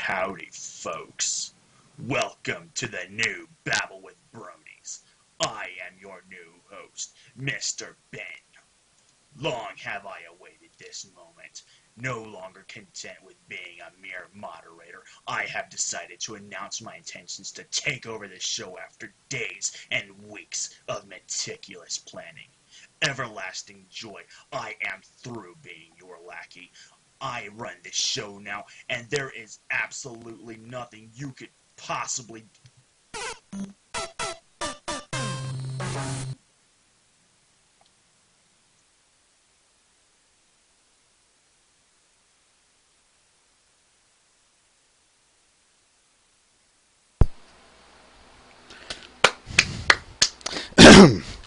Howdy, folks. Welcome to the new Babble with Bronies. I am your new host, Mr. Ben. Long have I awaited this moment. No longer content with being a mere moderator, I have decided to announce my intentions to take over this show after days and weeks of meticulous planning. Everlasting joy, I am through being your lackey. I run this show now, and there is absolutely nothing you could possibly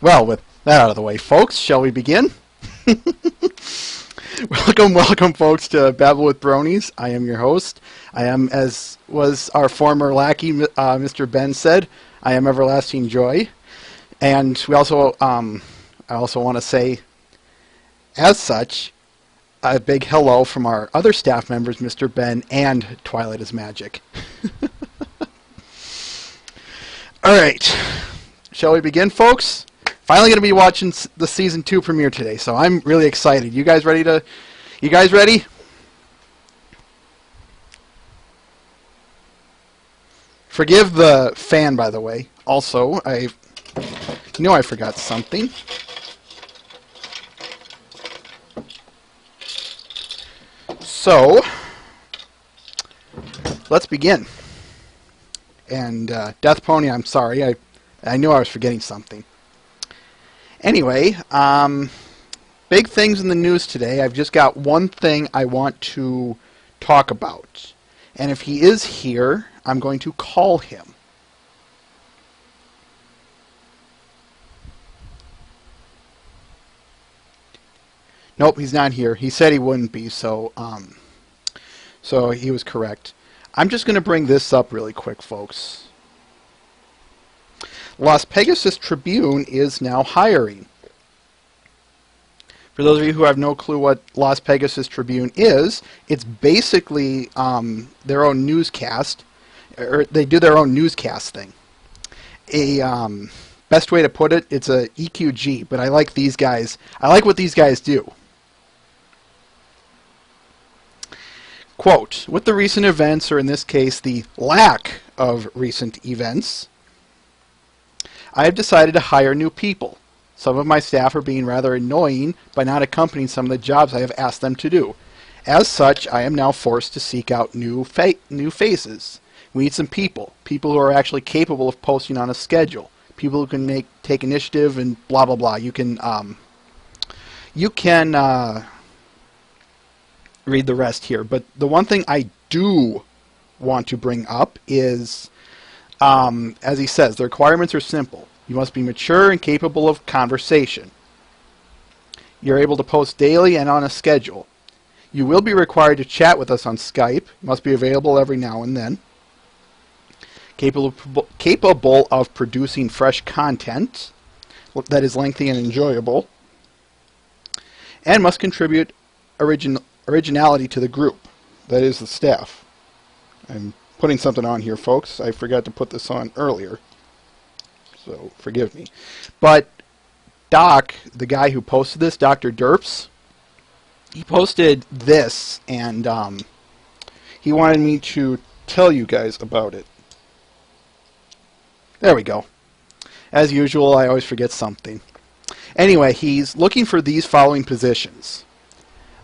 Well, with that out of the way, folks, shall we begin? Welcome, folks, to Babble with Bronies. I am your host. I am, as was our former lackey, Mr. Ben said, I am Everlasting Joy. And we also, I also want to say, as such, a big hello from our other staff members, Mr. Ben and Twilight is Magic. All right, shall we begin, folks? Finally going to be watching the season 2 premiere today, so I'm really excited. You guys ready? Forgive the fan, by the way. Also, I forgot something. So, let's begin. And Death Pony, I'm sorry. I knew I was forgetting something. Anyway, big things in the news today. I've just got one thing I want to talk about. And if he is here, I'm going to call him. Nope, he's not here. He said he wouldn't be, so he was correct. I'm just going to bring this up really quick, folks. Las Pegasus Tribune is now hiring. For those of you who have no clue what Las Pegasus Tribune is, it's basically their own newscast, or they do their own newscast thing. Best way to put it, it's a EQG, but I like these guys. I like what these guys do. Quote, with the recent events, or in this case, the lack of recent events, I have decided to hire new people. Some of my staff are being rather annoying by not accompanying some of the jobs I have asked them to do. As such, I am now forced to seek out new faces. We need some people who are actually capable of posting on a schedule, people who can take initiative and blah blah blah. You can read the rest here, but the one thing I do want to bring up is, as he says, the requirements are simple. You must be mature and capable of conversation. You're able to post daily and on a schedule. You will be required to chat with us on Skype. You must be available every now and then. Capable of producing fresh content that is lengthy and enjoyable. And must contribute originality to the group. That is the staff. I'm putting something on here, folks. I forgot to put this on earlier, so forgive me. But Doc, the guy who posted this, Dr. Derps, he posted this, and he wanted me to tell you guys about it. There we go. As usual, I always forget something. Anyway, he's looking for these following positions.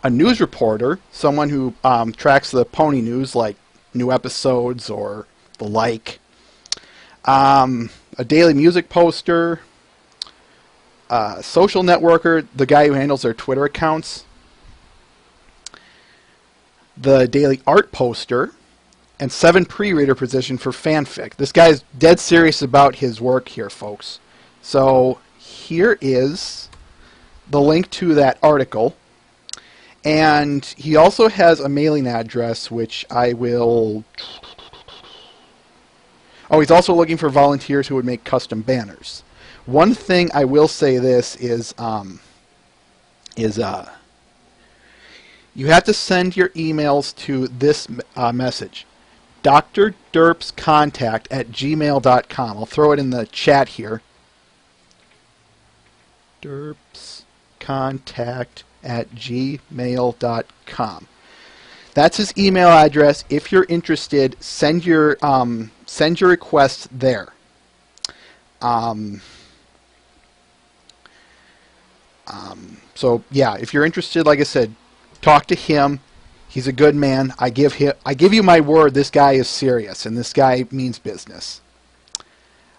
A news reporter, someone who tracks the pony news, like new episodes or the like. A daily music poster. Social networker, the guy who handles their Twitter accounts. The daily art poster. And 7 pre-reader position for fanfic. This guy's dead serious about his work here, folks. So here is the link to that article. And he also has a mailing address, which I will... Oh, he's also looking for volunteers who would make custom banners. One thing I will say this is you have to send your emails to this message. drderpscontact@gmail.com. I'll throw it in the chat here. derpscontact@gmail.com. That's his email address. If you're interested, send your request there. So yeah, if you're interested, like I said, talk to him. He's a good man. I give you my word. This guy is serious, and this guy means business.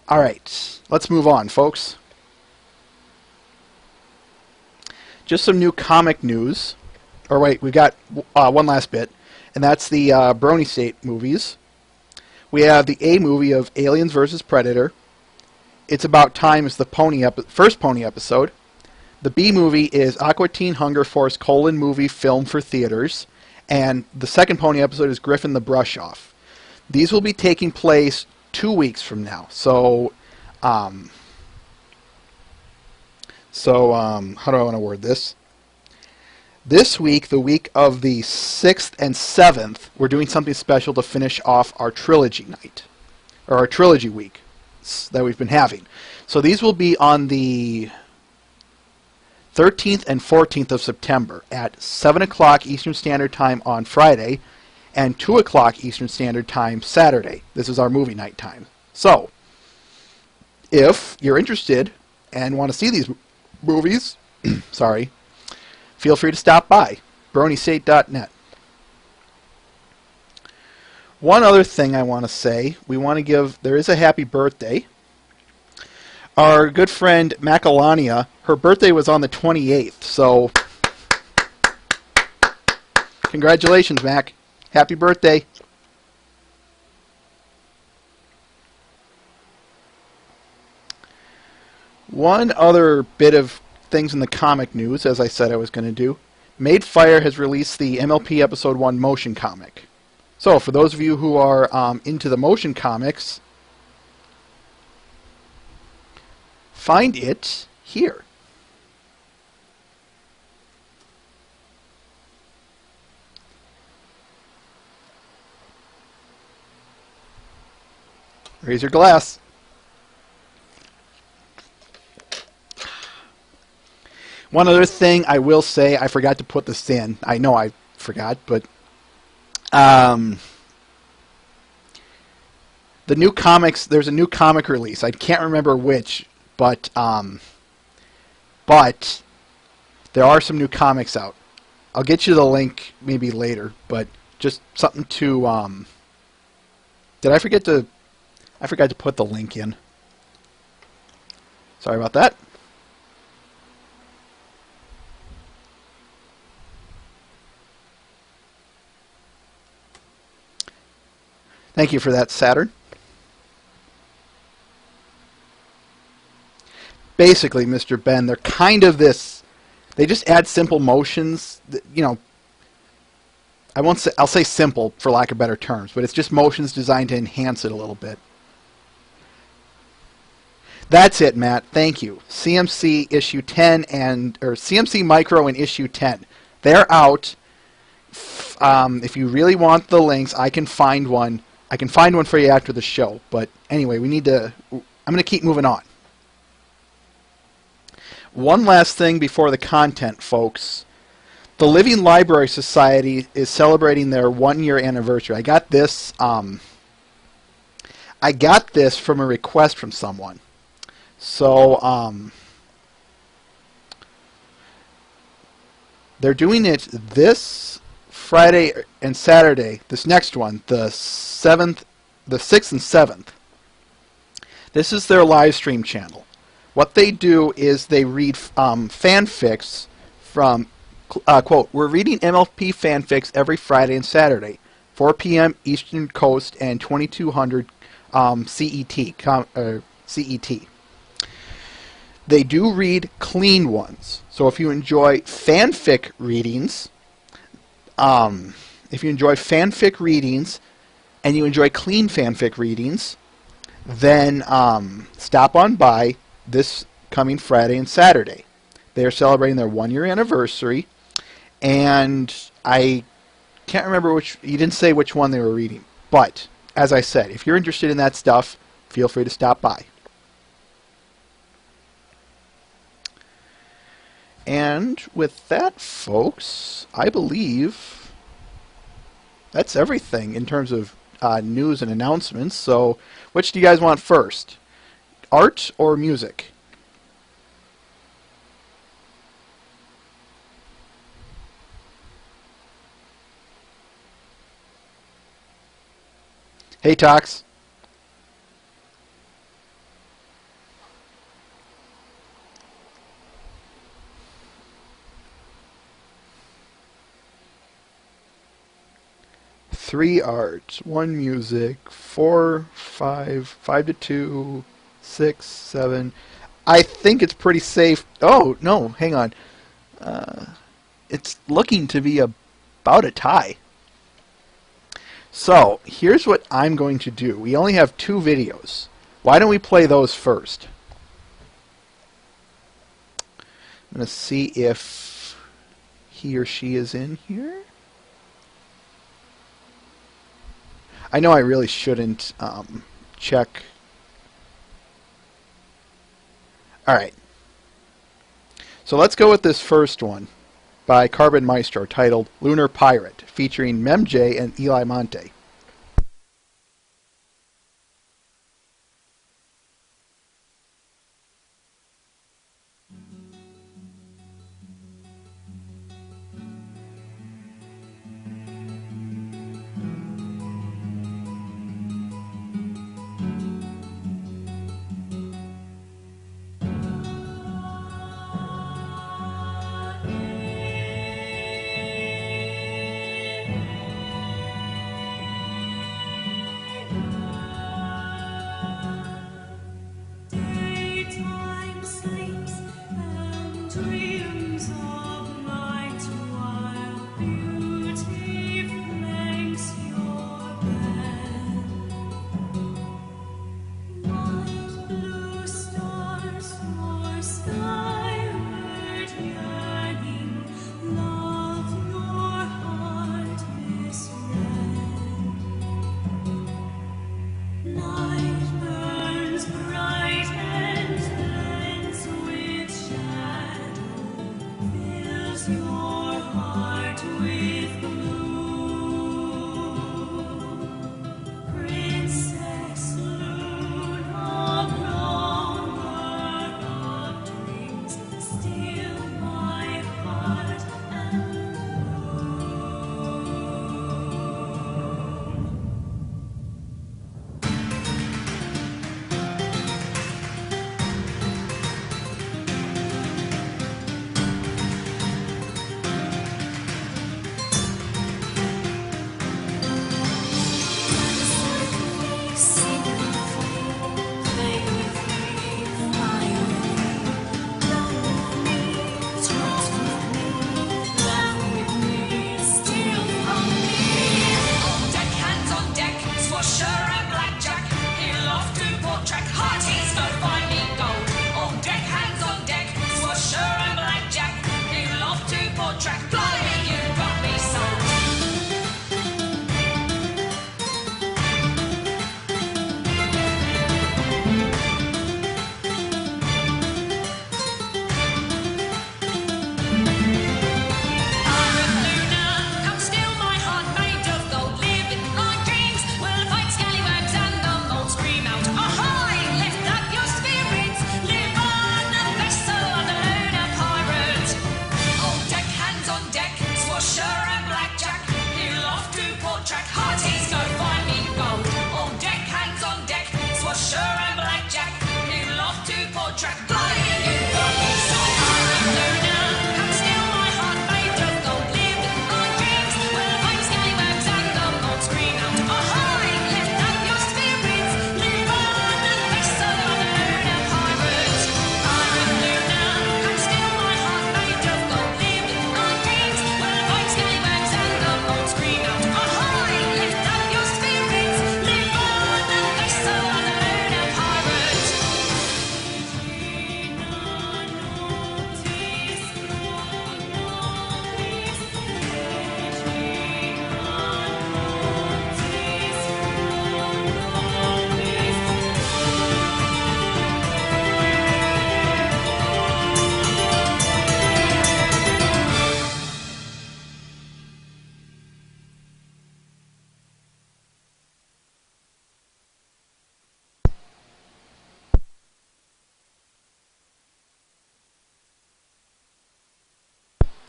All right, let's move on, folks. Just some new comic news. Or wait, we got one last bit, and that's the Brony State movies. We have the A movie of Aliens vs. Predator. It's About Time is the first Pony episode. The B movie is Aqua Teen Hunger Force : movie film for theaters. And the second Pony episode is Griffin the Brush Off. These will be taking place 2 weeks from now. So, how do I want to word this? This week, the week of the 6th and 7th, we're doing something special to finish off our trilogy night, or our trilogy week that we've been having. So these will be on the 13th and 14th of September at 7 o'clock Eastern Standard Time on Friday and 2 o'clock Eastern Standard Time Saturday. This is our movie night time. So, if you're interested and want to see these movies, sorry, feel free to stop by, broniestate.net. One other thing I want to say, there is a happy birthday. Our good friend Macalania, her birthday was on the 28th, so congratulations, Mac. Happy birthday. One other bit of things in the comic news, as I said I was going to do. Made Fire has released the MLP Episode 1 motion comic. So, for those of you who are into the motion comics, find it here. Raise your glass. One other thing I will say, I forgot to put this in. I know I forgot, but the new comics, there's a new comic release. I can't remember which, but there are some new comics out. I'll get you the link maybe later, but just something to I forgot to put the link in. Sorry about that. Thank you for that, Saturn. Basically, Mr. Ben, they're kind of this. They just add simple motions. You know, I'll say simple for lack of better terms, but it's just motions designed to enhance it a little bit. That's it, Matt. Thank you. CMC issue 10 or CMC Micro in issue 10. They're out. If you really want the links, I can find one. I can find one for you after the show. But anyway, I'm going to keep moving on. One last thing before the content, folks. The Living Library Society is celebrating their 1-year anniversary. I got this from a request from someone. So they're doing it this Friday and Saturday, this next one, the 6th and 7th. This is their live stream channel. What they do is they read fanfics from, quote, we're reading MLP fanfics every Friday and Saturday, 4 p.m. Eastern Coast and 2200 CET. They do read clean ones. So if you enjoy fanfic readings, and you enjoy clean fanfic readings, then stop on by this coming Friday and Saturday. They are celebrating their 1-year anniversary, and I can't remember you didn't say which one they were reading, but as I said, if you're interested in that stuff, feel free to stop by. And with that, folks, I believe that's everything in terms of news and announcements. So, which do you guys want first? Art or music? Hey, Tox. Three art, one music, 4, 5, 5 to 2, 6, 7. I think it's pretty safe. Oh, no, hang on. It's looking to be about a tie. So, here's what I'm going to do. We only have 2 videos. Why don't we play those first? I'm going to see if he or she is in here. I know I really shouldn't check. Alright. So let's go with this first one by Carbon Maestro titled Lunar Pirate, featuring MemJ and Eli Monte.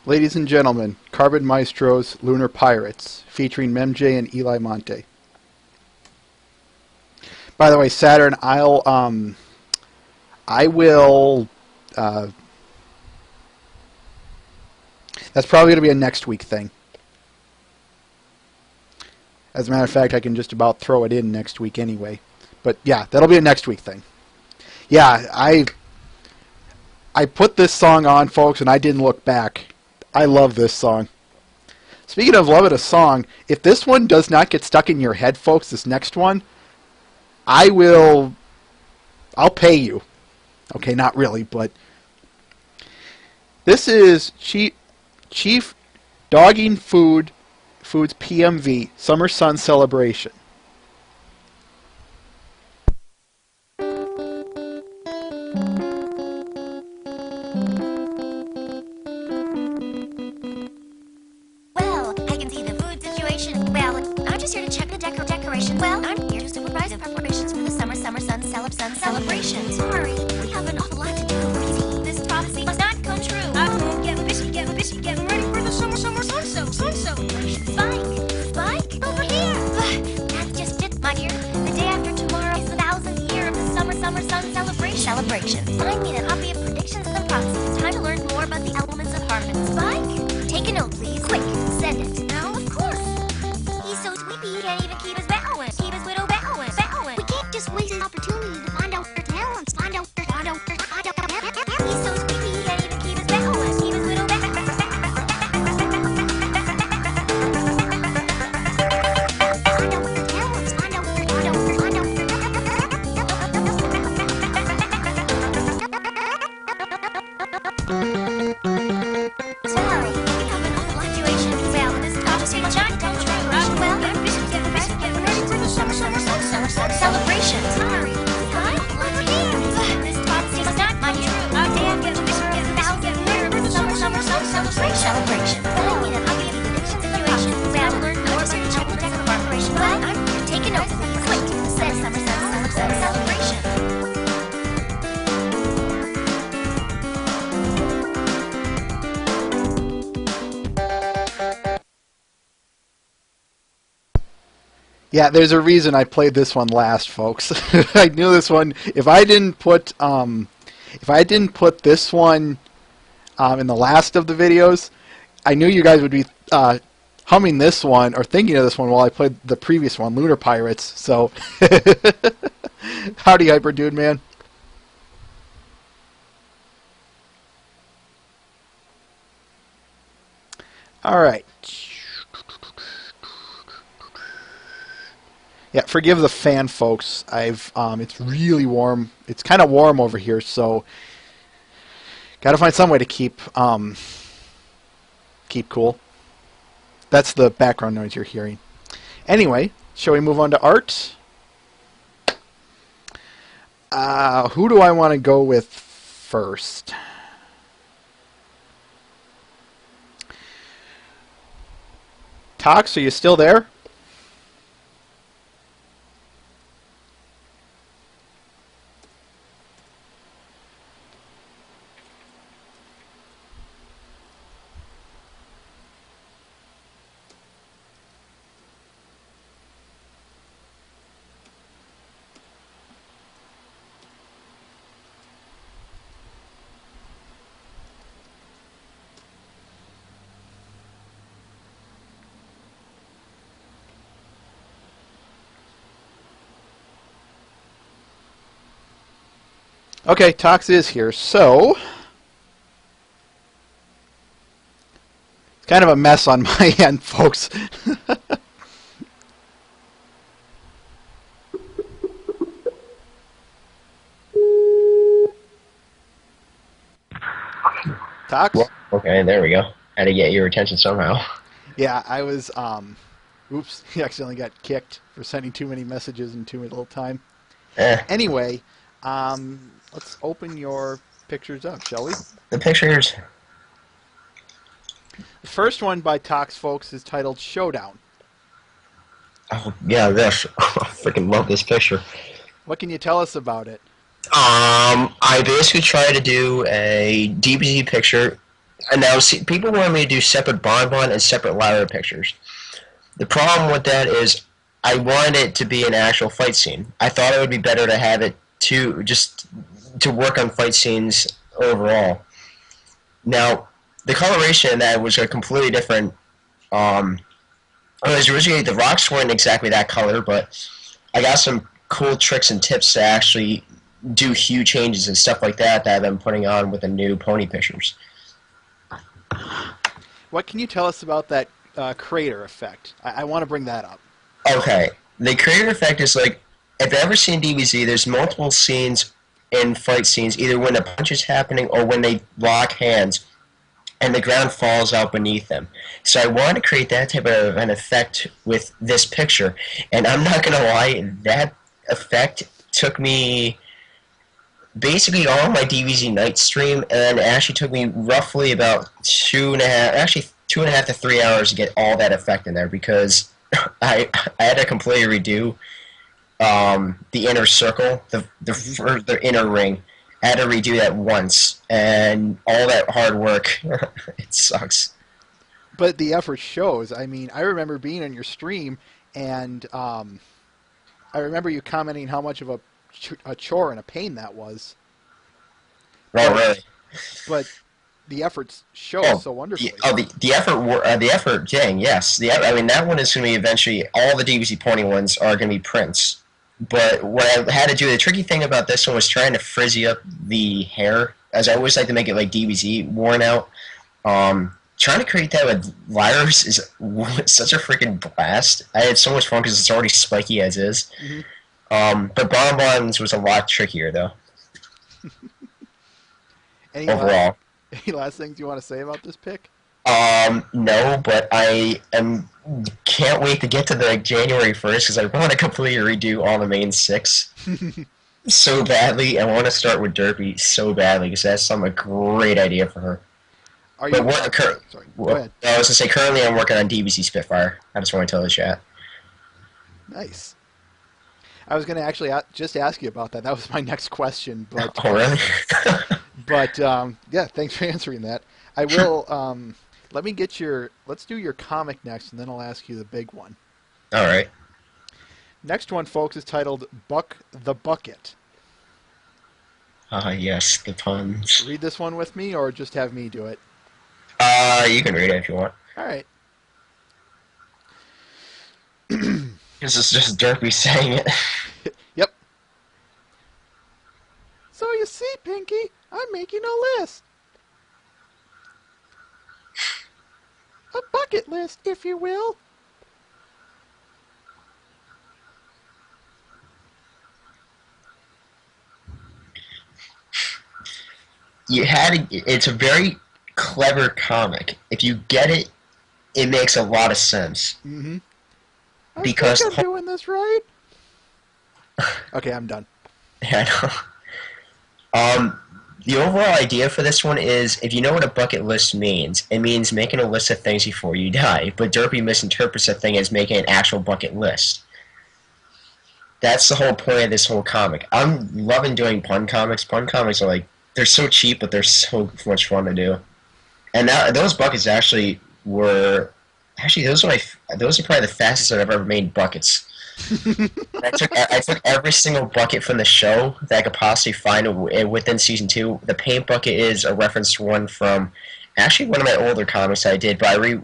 Ladies and gentlemen, Carbon Maestro's Lunar Pirates, featuring MJ and Eli Monte. By the way, Saturn, I will, that's probably going to be a next week thing. As a matter of fact, I can just about throw it in next week anyway. But yeah, that'll be a next week thing. Yeah, I put this song on, folks, and I didn't look back. I love this song. Speaking of loving a song, if this one does not get stuck in your head, folks, this next one, I'll pay you. Okay, not really, but this is Chief Dogging Food's PMV, Summer Sun Celebration. Well, I'm here to supervise the preparations for the summer sun celebration. Sorry, we have an awful lot to do. This prophecy must not come true. Get ready for the summer sun celebration. Spike, over here. That's just it, my dear. The day after tomorrow is the 1,000th year of the summer sun celebration. Find me a copy of predictions and prophecies. Time to learn more about the elements of harmony. Spike, take a note, please. Quick, send it. Now, of course. He's so sleepy he can't even keep his bowing. We can't just waste an opportunity to find out their talents. He's so sleepy he can't even keep his bowing. Keep his widow Sorry, we have an awful fluctuation. Well, this prophecy will not come true. Well, get ready for the summer celebration. Sorry, this prophecy must not come true. The day after tomorrow is the 1,000th year of the summer celebration. Find me a copy of the predictions and prophecies. Well, learn more about the elements of corporation. Well, take a note, please. Quick, send summer celebration. Yeah, there's a reason I played this one last, folks. I knew this one. If I didn't put this one in the last of the videos, I knew you guys would be humming this one or thinking of this one while I played the previous one, Lunar Pirates. So, howdy, Hyper Dude, man. All right. Yeah, forgive the fan, folks. It's really warm. It's kind of warm over here, so got to find some way to keep cool. That's the background noise you're hearing. Anyway, shall we move on to art? Who do I want to go with first? Tox, are you still there? Okay, Tox is here, so it's kind of a mess on my end, folks. Tox? Well, okay, there we go. Had to get your attention somehow. Yeah, I was, oops, he accidentally got kicked for sending too many messages in too little time. Anyway, let's open your pictures up, shall we? The pictures. The first one by Tox, folks, is titled Showdown. Oh, yeah, this. I freaking love this picture. What can you tell us about it? I basically try to do a DBZ picture And now, see, people want me to do separate Bonbon and separate Lyra pictures. The problem with that is I wanted it to be an actual fight scene. I thought it would be better to have it to work on fight scenes overall. Now, the coloration in that was a completely different. It was originally the rocks weren't exactly that color, but I got some cool tricks and tips to actually do hue changes and stuff like that I've been putting on with the new pony pictures. What can you tell us about that crater effect? I want to bring that up. Okay, the crater effect is like, if you've ever seen DBZ, there's multiple scenes in fight scenes, either when a punch is happening or when they lock hands and the ground falls out beneath them. So I wanted to create that type of an effect with this picture, and I'm not going to lie, that effect took me basically all my DBZ night stream, and it actually took me roughly about 2.5 to 3 hours to get all that effect in there, because I had to completely redo the inner circle, the inner ring. I had to redo that once, and all that hard work, it sucks. But the effort shows. I mean, I remember being on your stream, and I remember you commenting how much of a chore and a pain that was. Oh, really? But the efforts show so wonderfully. The effort, dang, yes. I mean, that one is going to be eventually, all the DBZ pony ones are going to be prints. But what I had to do, the tricky thing about this one was trying to frizzy up the hair, as I always like to make it like DBZ, worn out. Trying to create that with Lyra's is such a freaking blast. I had so much fun because it's already spiky as is. Mm-hmm. But Bonbons was a lot trickier, though. Overall. Any last things you want to say about this pick? No, but I can't wait to get to the January 1st because I want to completely redo all the main 6 so badly. I want to start with Derpy so badly because that's a great idea for her. Are you? Sorry, go ahead. I was going to say, currently I'm working on DBC Spitfire. I just want to tell the chat. Nice. I was going to actually just ask you about that. That was my next question. But, oh, really? But, yeah, thanks for answering that. I will, let's do your comic next, and then I'll ask you the big one. All right. Next one, folks, is titled Buck the Bucket. Yes, the puns. Read this one with me, or just have me do it? You can read it if you want. All right. This is just Derpy saying it. Yep. So you see, Pinky, I'm making a list. A bucket list, if you will. It's a very clever comic. If you get it, it makes a lot of sense. Mm-hmm. Because I'm doing this right. Okay, I'm done. Yeah, I know. The overall idea for this one is, if you know what a bucket list means, it means making a list of things before you die. But Derpy misinterprets a thing as making an actual bucket list. That's the whole point of this whole comic. I'm loving doing pun comics. Pun comics are they're so cheap, but they're so much fun to do. And those buckets those are probably the fastest I've ever made buckets. I took every single bucket from the show that I could possibly find within season 2. The paint bucket is a reference to one from actually one of my older comics I did, but we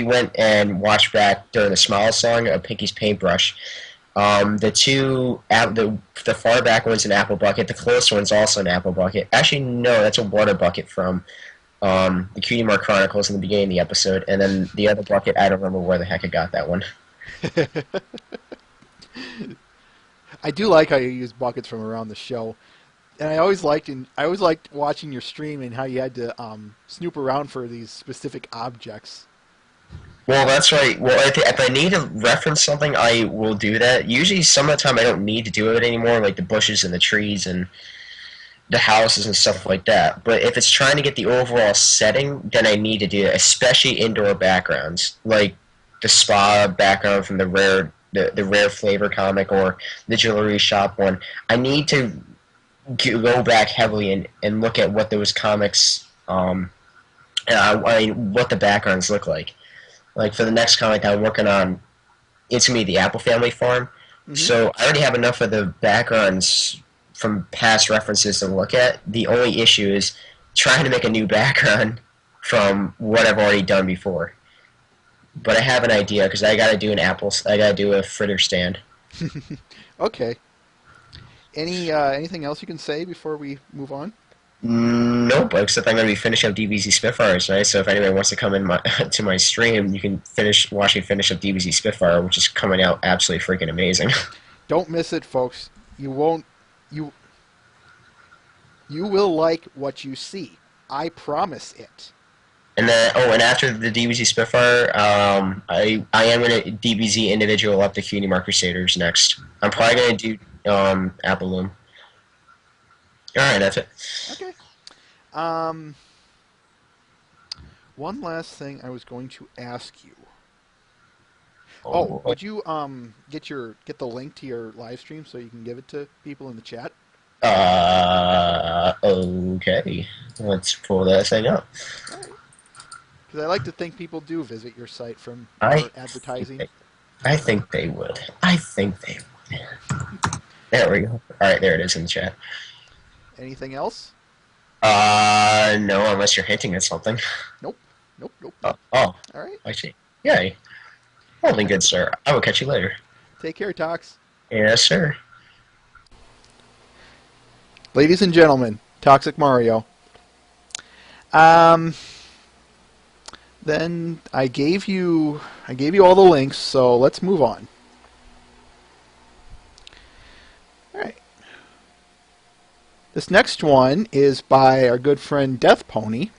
went and watched back during the Smile song of Pinky's Paintbrush. The far back one's an apple bucket. The close one's also an apple bucket. Actually, no, that's a water bucket from the Cutie Mark Chronicles in the beginning of the episode. And then the other bucket, I don't remember where the heck I got that one. I do like how you use buckets from around the show, and I always liked watching your stream and how you had to snoop around for these specific objects. Well, that's right. Well, if I need to reference something, I will do that. Usually, some of the time, I don't need to do it anymore, like the bushes and the trees and the houses and stuff like that. But if it's trying to get the overall setting, then I need to do it, especially indoor backgrounds, like the spa background from the rare flavor comic or the jewelry shop one. I need to go back heavily and look at what those comics I mean, what the backgrounds look like. Like for the next comic I'm working on, it's gonna be the Apple Family Farm. So I already have enough of the backgrounds from past references to look at. The only issue is trying to make a new background from what I've already done before. But I have an idea because I gotta do I gotta do a fritter stand. Okay. Anything else you can say before we move on? Nope, except I'm going to be finishing up DBZ Spitfire tonight, so if anyone wants to come in to my stream, you can watch me finish up DBZ Spitfire, which is coming out absolutely freaking amazing. Don't miss it, folks. You won't. You will like what you see. I promise it. And then, and after the DBZ Spitfire, I am going to DBZ individual up the Cutie Mark Crusaders next. I'm probably going to do Apple Loom. Alright, that's it. Okay. One last thing I was going to ask you. Would you get the link to your live stream so you can give it to people in the chat? Okay. Let's pull that thing up. Because I like to think people do visit your site from advertising. I think they would. There we go. Alright, there it is in the chat. Anything else? No, unless you're hinting at something. Nope. Oh. All right. I see. Yay. Well then, good sir. I will catch you later. Take care, Tox. Yes, sir. Ladies and gentlemen, Toxic Mario. Then I gave you all the links, so let's move on. All right. This next one is by our good friend Death Pony.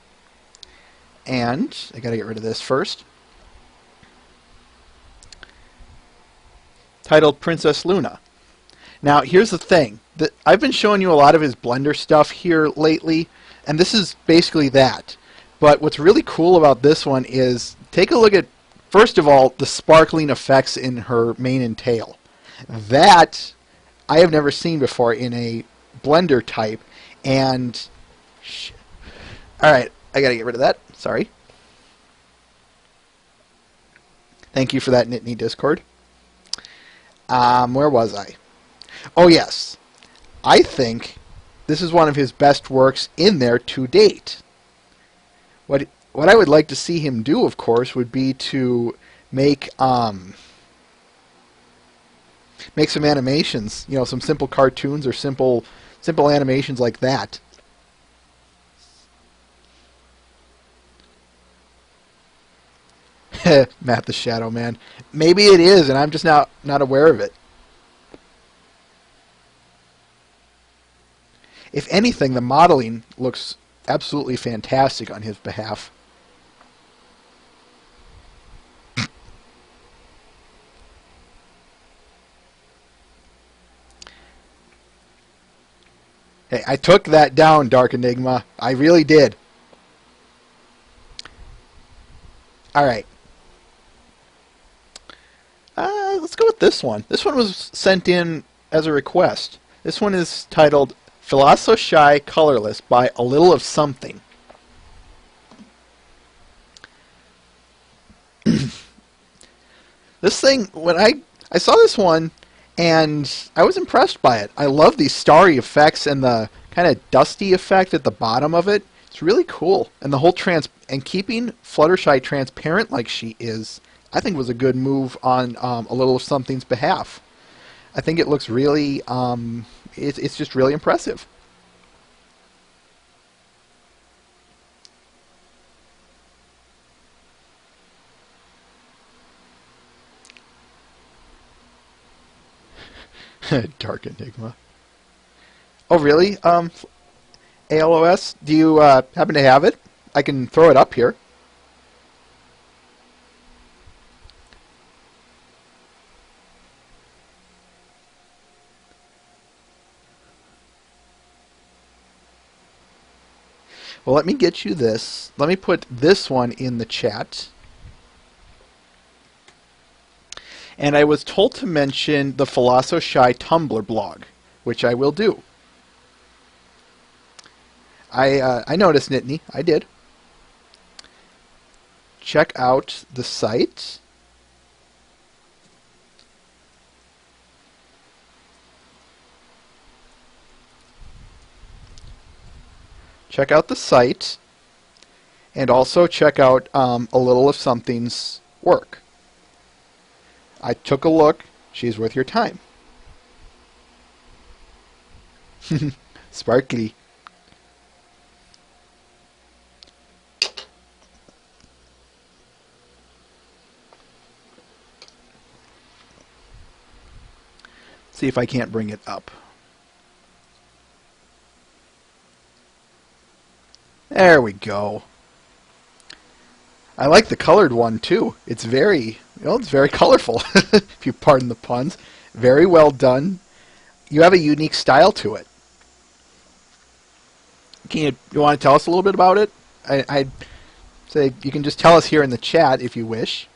And I got to get rid of this first. Titled Princess Luna. Now, here's the thing. I've been showing you a lot of his Blender stuff here lately, and this is basically that. But what's really cool about this one is, take a look at, first of all, the sparkling effects in her mane and tail. That I have never seen before in a Blender type, and... Alright, I gotta get rid of that. Sorry. Thank you for that, Nitney Discord. Where was I? Oh, yes. I think this is one of his best works in there to date. What I would like to see him do, of course, would be to make some animations, some simple cartoons or simple animations like that. Matt the Shadow Man. Maybe it is, and I'm just not aware of it. If anything, the modeling looks absolutely fantastic on his behalf. Hey, I took that down, Dark Enigma. I really did. Alright. Let's go with this one. This one was sent in as a request. This one is titled Philoso Shy Colorless by A Little of Something. This thing, when I saw this one, and I was impressed by it. I love these starry effects and the kind of dusty effect at the bottom of it. It's really cool. And the whole and keeping Fluttershy transparent like she is, I think was a good move on A Little of Something's behalf. I think it looks really, it's just really impressive. Dark Enigma. Oh, really? ALOS, do you happen to have it? I can throw it up here. Well, let me get you this. Let me put this one in the chat. And I was told to mention the Philoso Shy Tumblr blog, which I will do. I noticed, Nitney. I did. check out the site. Check out the site, and also check out A Little of Something's work. I took a look. She's worth your time. Sparkly. See if I can't bring it up. There we go. I like the colored one too. It's very, it's very colorful, if you pardon the puns. Very well done. You have a unique style to it. You want to tell us a little bit about it? I'd say you can just tell us here in the chat if you wish.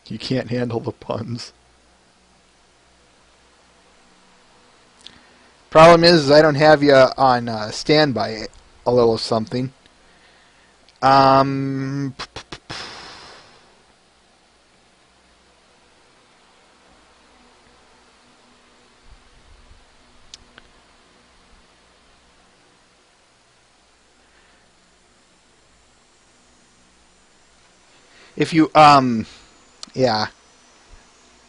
You can't handle the puns. Problem is I don't have you on standby. A little something. If you yeah.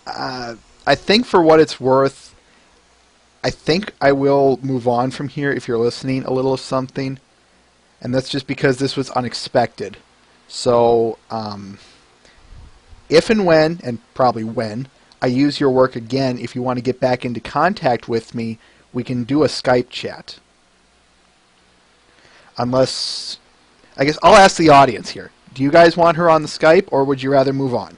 I think for what it's worth, I think I will move on from here if you're listening a little of something. And that's just because this was unexpected. So, if and when, and probably when, I use your work again, if you want to get back into contact with me, we can do a Skype chat. Unless, I guess I'll ask the audience here. Do you guys want her on the Skype, or would you rather move on?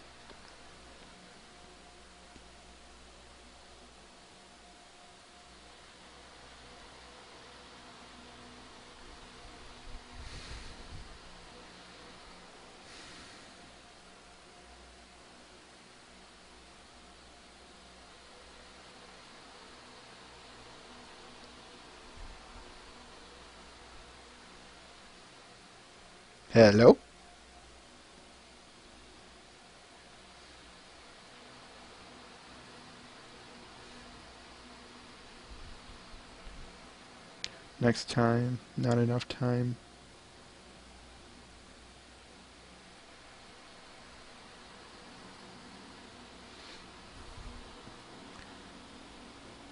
Hello? Next time, not enough time.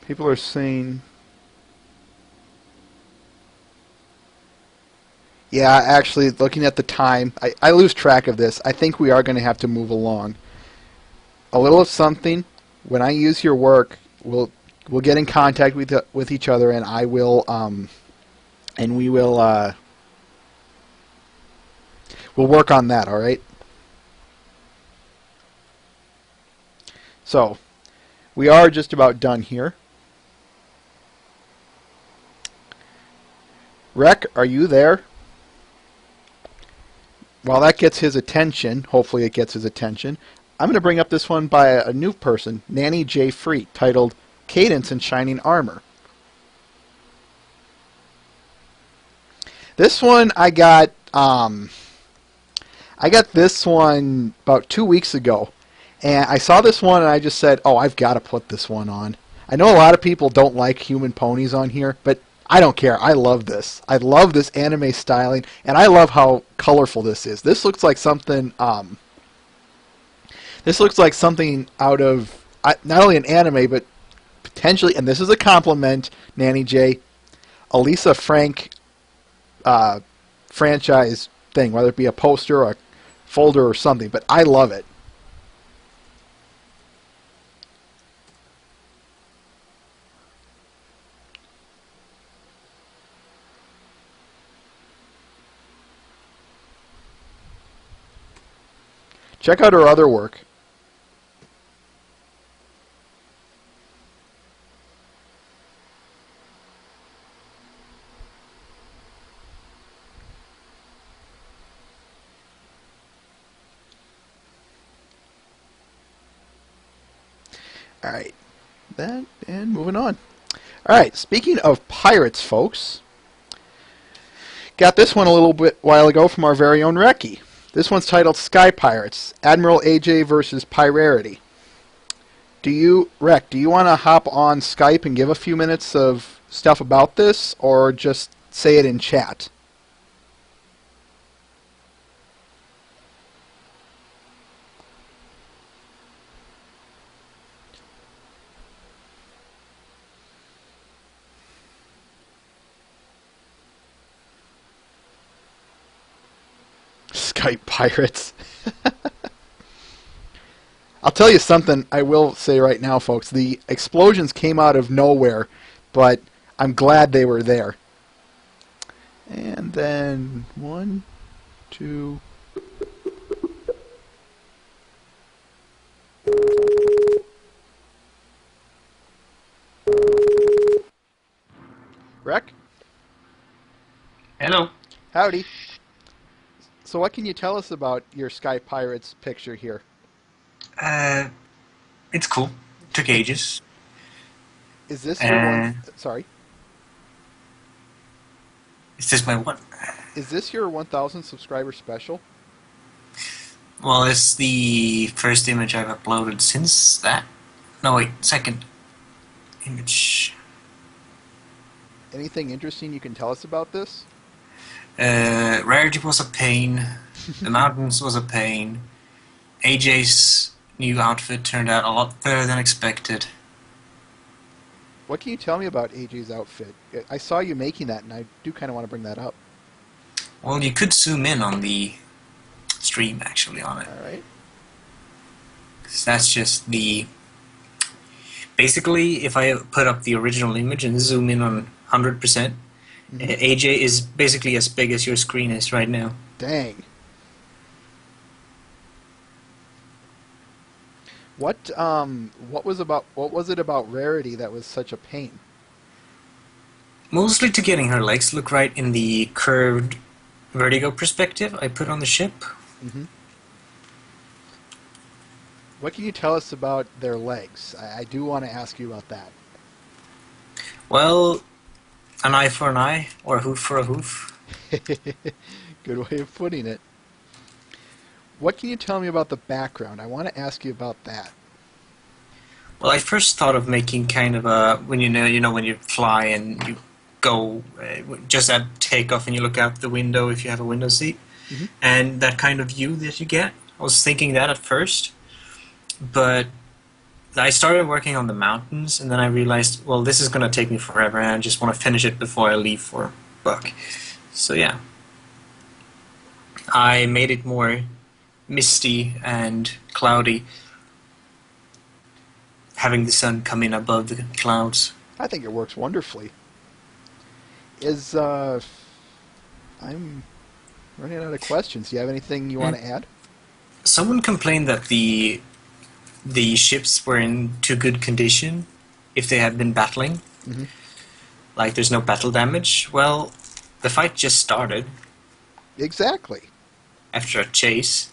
People are saying, yeah, actually, looking at the time, I lose track of this. I think we are going to have to move along. A little of something, when I use your work, we'll get in contact with each other, and I will, and we will, we'll work on that, all right? So, we are just about done here. Rec, are you there? While that gets his attention, hopefully it gets his attention, I'm going to bring up this one by a new person, Nanny J. Freet, titled Cadence in Shining Armor. This one I got this one about 2 weeks ago, and I saw this one and I just said, oh, I've got to put this one on. I know a lot of people don't like human ponies on here, but I don't care. I love this. I love this anime styling, and I love how colorful this is. This looks like something. This looks like something out of not only an anime, but potentially, and this is a compliment, Nanny J, a Lisa Frank franchise thing, whether it be a poster or a folder or something. But I love it. Check out her other work. All right. That, and moving on. All right. Speaking of pirates, folks, got this one a little bit while ago from our very own Reki. This one's titled Sky Pirates, Admiral AJ versus Pirarity. Do you want to hop on Skype and give a few minutes of stuff about this, or just say it in chat? Skype pirates. I'll tell you something I will say right now, folks. The explosions came out of nowhere, but I'm glad they were there. And then 1, 2. Rec? Hello. Howdy. So what can you tell us about your Sky Pirates picture here? It's cool. Took ages. Is this your one? Sorry. Is this my what? Is this your 1,000 subscriber special? Well, it's the first image I've uploaded since that. No, wait, second image. Anything interesting you can tell us about this? Rarity was a pain. The mountains was a pain. AJ's new outfit turned out a lot better than expected. What can you tell me about AJ's outfit? I saw you making that, and I do kind of want to bring that up. Well, you could zoom in on the stream, actually, on it. All right. 'Cause that's just the... Basically, if I put up the original image and zoom in on 100%, AJ is basically as big as your screen is right now. Dang. What was it about Rarity that was such a pain? Mostly to getting her legs look right in the curved vertigo perspective I put on the ship. Mm-hmm. What can you tell us about their legs? I do want to ask you about that. Well, an eye for an eye, or a hoof for a hoof. Good way of putting it. What can you tell me about the background? I want to ask you about that. Well, I first thought of making kind of a when when you fly and you go just at takeoff and you look out the window if you have a window seat, and that kind of view that you get. I was thinking that at first, but I started working on the mountains, and then I realized, well, this is going to take me forever, and I just want to finish it before I leave for Buck. So yeah, I made it more misty and cloudy, having the sun come in above the clouds. I think it works wonderfully. I'm running out of questions. Do you have anything you want to add? Someone complained that the ships were in too good condition if they had been battling. Like there's no battle damage. Well, the fight just started. Exactly. After a chase.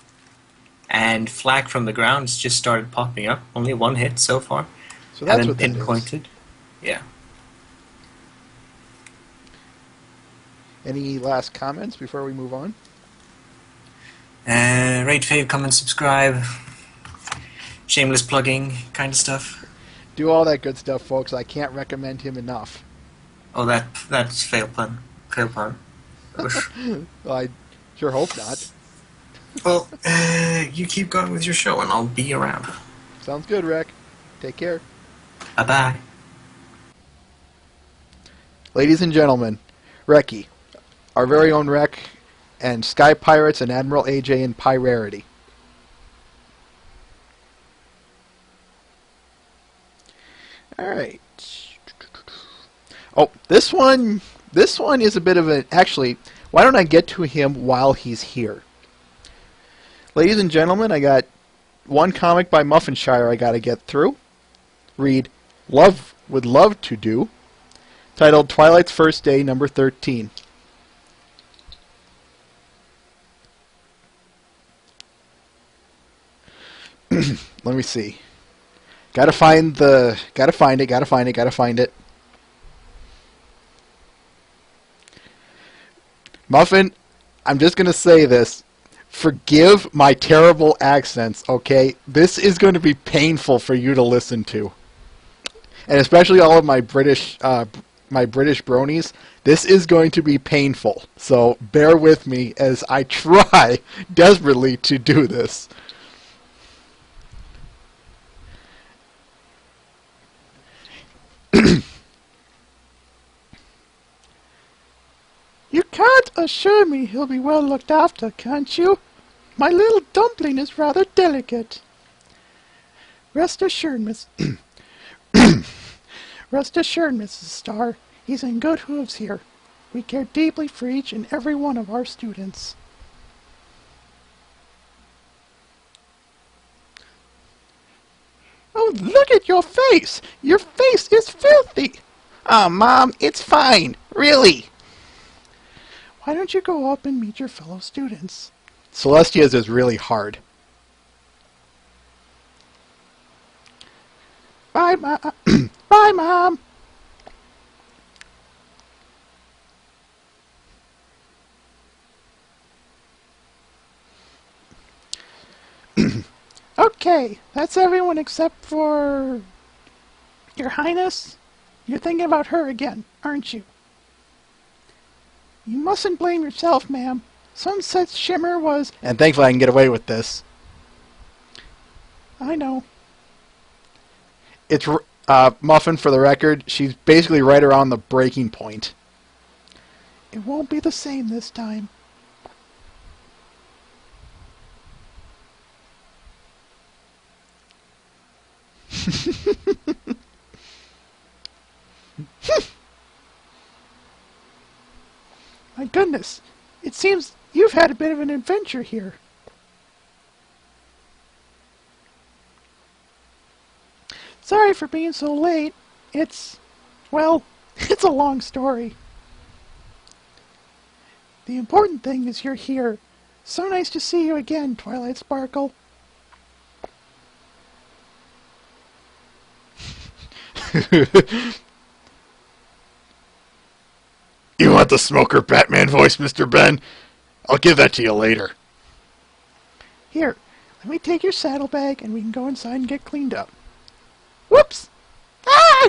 And flak from the grounds just started popping up. Only one hit so far. So that's Haven't what that is. pinpointed. Yeah. Any last comments before we move on? Rate, fave, comment, subscribe. Shameless plugging kind of stuff. Do all that good stuff, folks. I can't recommend him enough. Oh, that's fail pun. Fail pun. Well, I sure hope not. Well, you keep going with your show and I'll be around. Sounds good, Rec. Take care. Bye-bye. Ladies and gentlemen, Reki, our very own Rec, and Sky Pirates and Admiral AJ in Pirarity. Alright. Oh, this one is a bit of an... Actually, why don't I get to him while he's here? Ladies and gentlemen, I got one comic by Muffinshire I got to get through. Read Love Would Love to Do, titled Twilight's First Day, number 13. Let me see. Gotta find the. Gotta find it. Gotta find it. Gotta find it. Muffin, I'm just gonna say this. Forgive my terrible accents, okay? This is going to be painful for you to listen to, and especially all of my British bronies. This is going to be painful. So bear with me as I try desperately to do this. You can't assure me he'll be well looked after, can't you? My little dumpling is rather delicate. Rest assured, Miss... Rest assured, Mrs. Starr, he's in good hooves here. We care deeply for each and every one of our students. Oh, look at your face! Your face is filthy! Oh, Mom, it's fine. Really. Why don't you go up and meet your fellow students? Celestia's is really hard. Bye, Mom. Bye, Mom. Okay, that's everyone except for... Your Highness? You're thinking about her again, aren't you? You mustn't blame yourself, ma'am. Sunset's shimmer was... And thankfully I can get away with this. I know. It's... Muffin, for the record, she's basically right around the breaking point. It won't be the same this time. My goodness, it seems you've had a bit of an adventure here. Sorry for being so late. Well, it's a long story. The important thing is you're here. So nice to see you again, Twilight Sparkle. You want the Smoker Batman voice, Mr. Ben? I'll give that to you later. Here, let me take your saddlebag and we can go inside and get cleaned up. Whoops! Ah!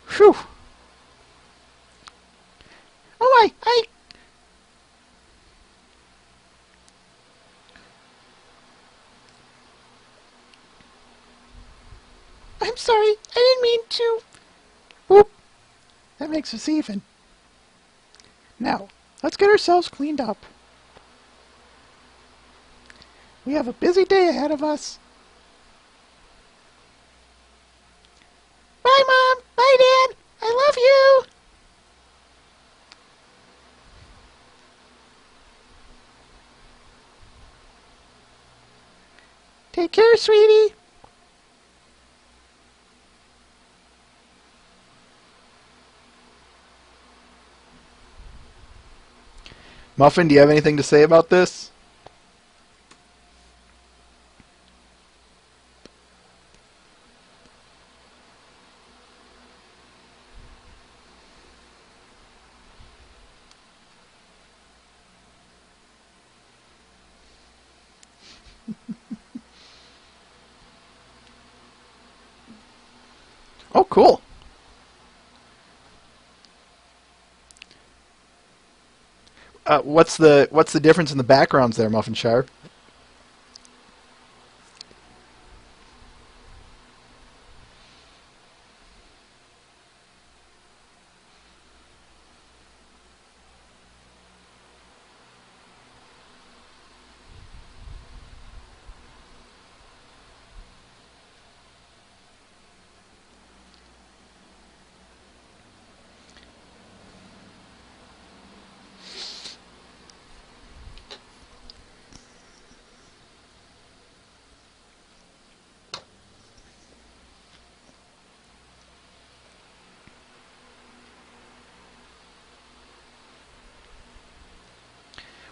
Phew! Oh, I'm sorry, I didn't mean to. Whoop! That makes us even. Now, let's get ourselves cleaned up. We have a busy day ahead of us. Bye, Mom! Bye, Dad! I love you! Take care, sweetie! Muffin, do you have anything to say about this? Oh, cool. What's the difference in the backgrounds there, Muffinshire?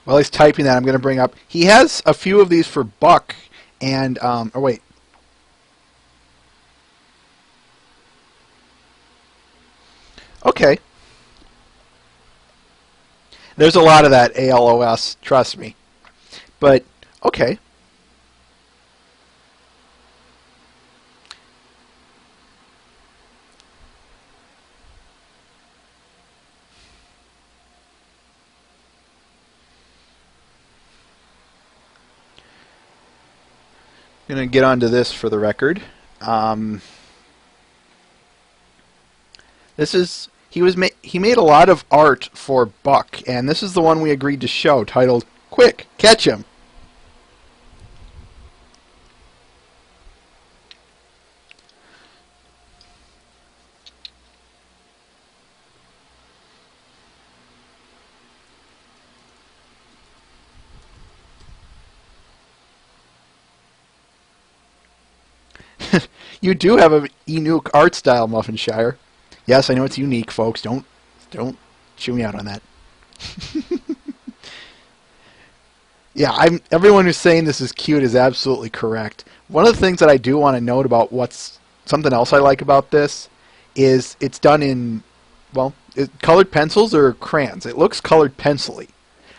While he's typing that, I'm going to bring up... He has a few of these for Buck and... oh, wait. Okay. There's a lot of that ALOS, trust me. But, okay. I'm going to get onto this for the record. This is... He made a lot of art for Buck, and this is the one we agreed to show, titled, Quick, Catch Him! You do have a Enoch art style, Muffinshire. Yes, I know it's unique, folks. Don't chew me out on that. Yeah, everyone who's saying this is cute is absolutely correct. One of the things that I do want to note about something else I like about this is it's done in, well, colored pencils or crayons. It looks colored pencil-y.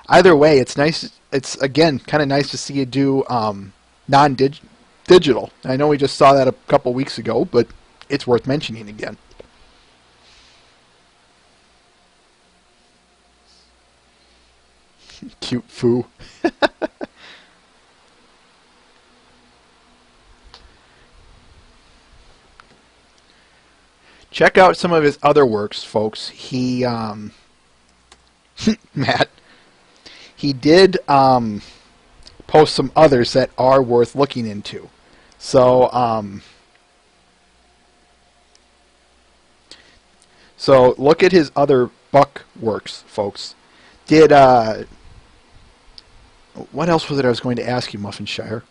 Either way, it's nice. It's, again, kind of nice to see you do non-digital. I know we just saw that a couple weeks ago, but it's worth mentioning again. Cute foo. Check out some of his other works, folks. He, Matt, he did post some others that are worth looking into. So, so look at his other Buck works, folks. Did, what else was it I was going to ask you, Muffinshire?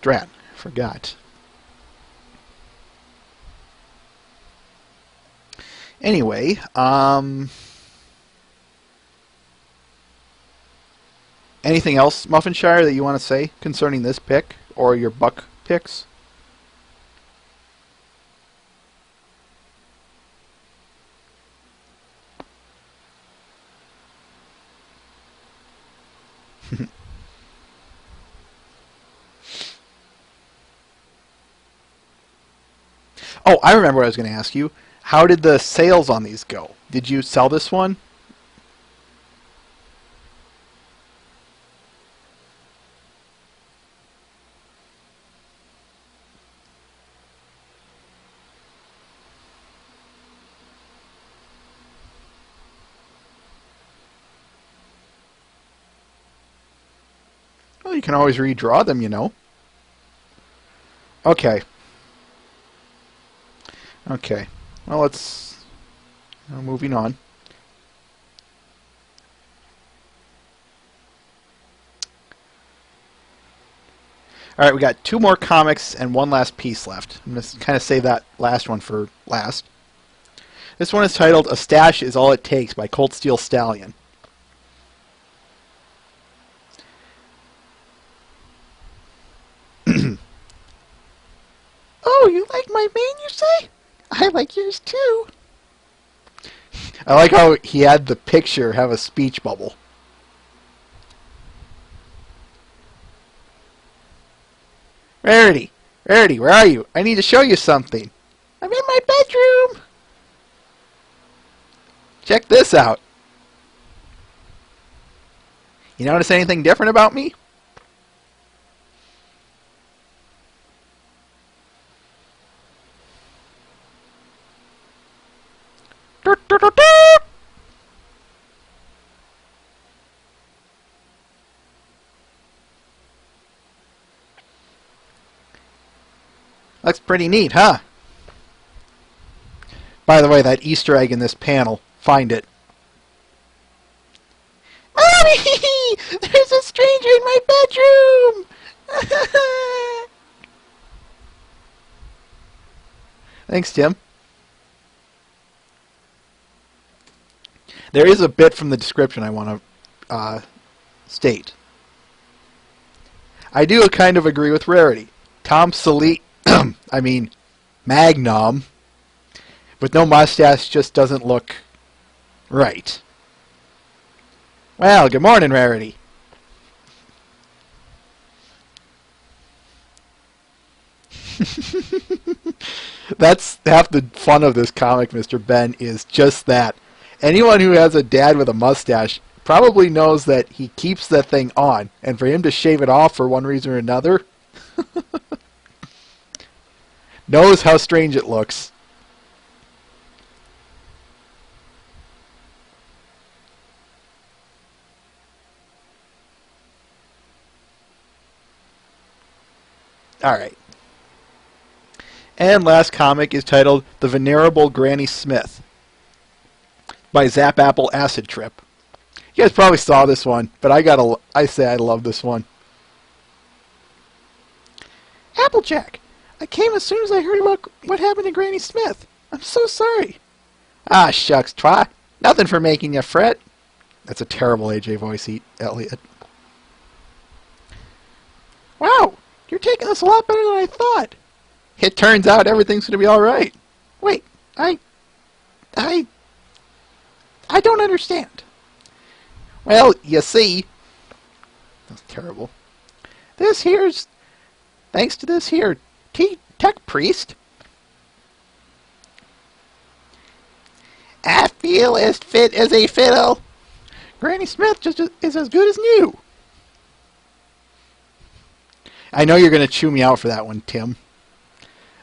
Drat, forgot. Anyway, anything else, Muffinshire, that you want to say concerning this pick or your Buck picks? Oh, I remember what I was going to ask you. How did the sales on these go? Did you sell this one? Well, you can always redraw them, you know. Okay. Okay. Well, let's... moving on. Alright, we got 2 more comics and 1 last piece left. I'm going to kind of save that last one for last. This one is titled A Stash Is All It Takes by Colt Steel Stallion. Oh, you like my mane, you say? I like yours too. I like how he had the picture have a speech bubble. Rarity, Rarity, where are you? I need to show you something. I'm in my bedroom. Check this out. You notice anything different about me? Looks pretty neat, huh? By the way, that Easter egg in this panel, find it. Mommy! There's a stranger in my bedroom! Thanks, Tim. There is a bit from the description I want to state. I do kind of agree with Rarity. Tom Selleck, I mean, Magnum, with no mustache just doesn't look right. Well, good morning, Rarity. That's half the fun of this comic, Mr. Ben, is just that. Anyone who has a dad with a mustache probably knows that he keeps that thing on, and for him to shave it off for one reason or another knows how strange it looks. Alright. And last comic is titled The Venerable Granny Smith by Zap Apple Acid Trip. You guys probably saw this one, but I say I love this one. Applejack, I came as soon as I heard about what happened to Granny Smith. I'm so sorry. Ah, shucks, try. Nothing for making you fret. That's a terrible AJ voice, Elliot. Wow, you're taking this a lot better than I thought. It turns out everything's going to be all right. Wait, I don't understand. Well, you see, that's terrible. This here's thanks to this here tech priest. I feel as fit as a fiddle. Granny Smith just is as good as new. I know you're going to chew me out for that one, Tim.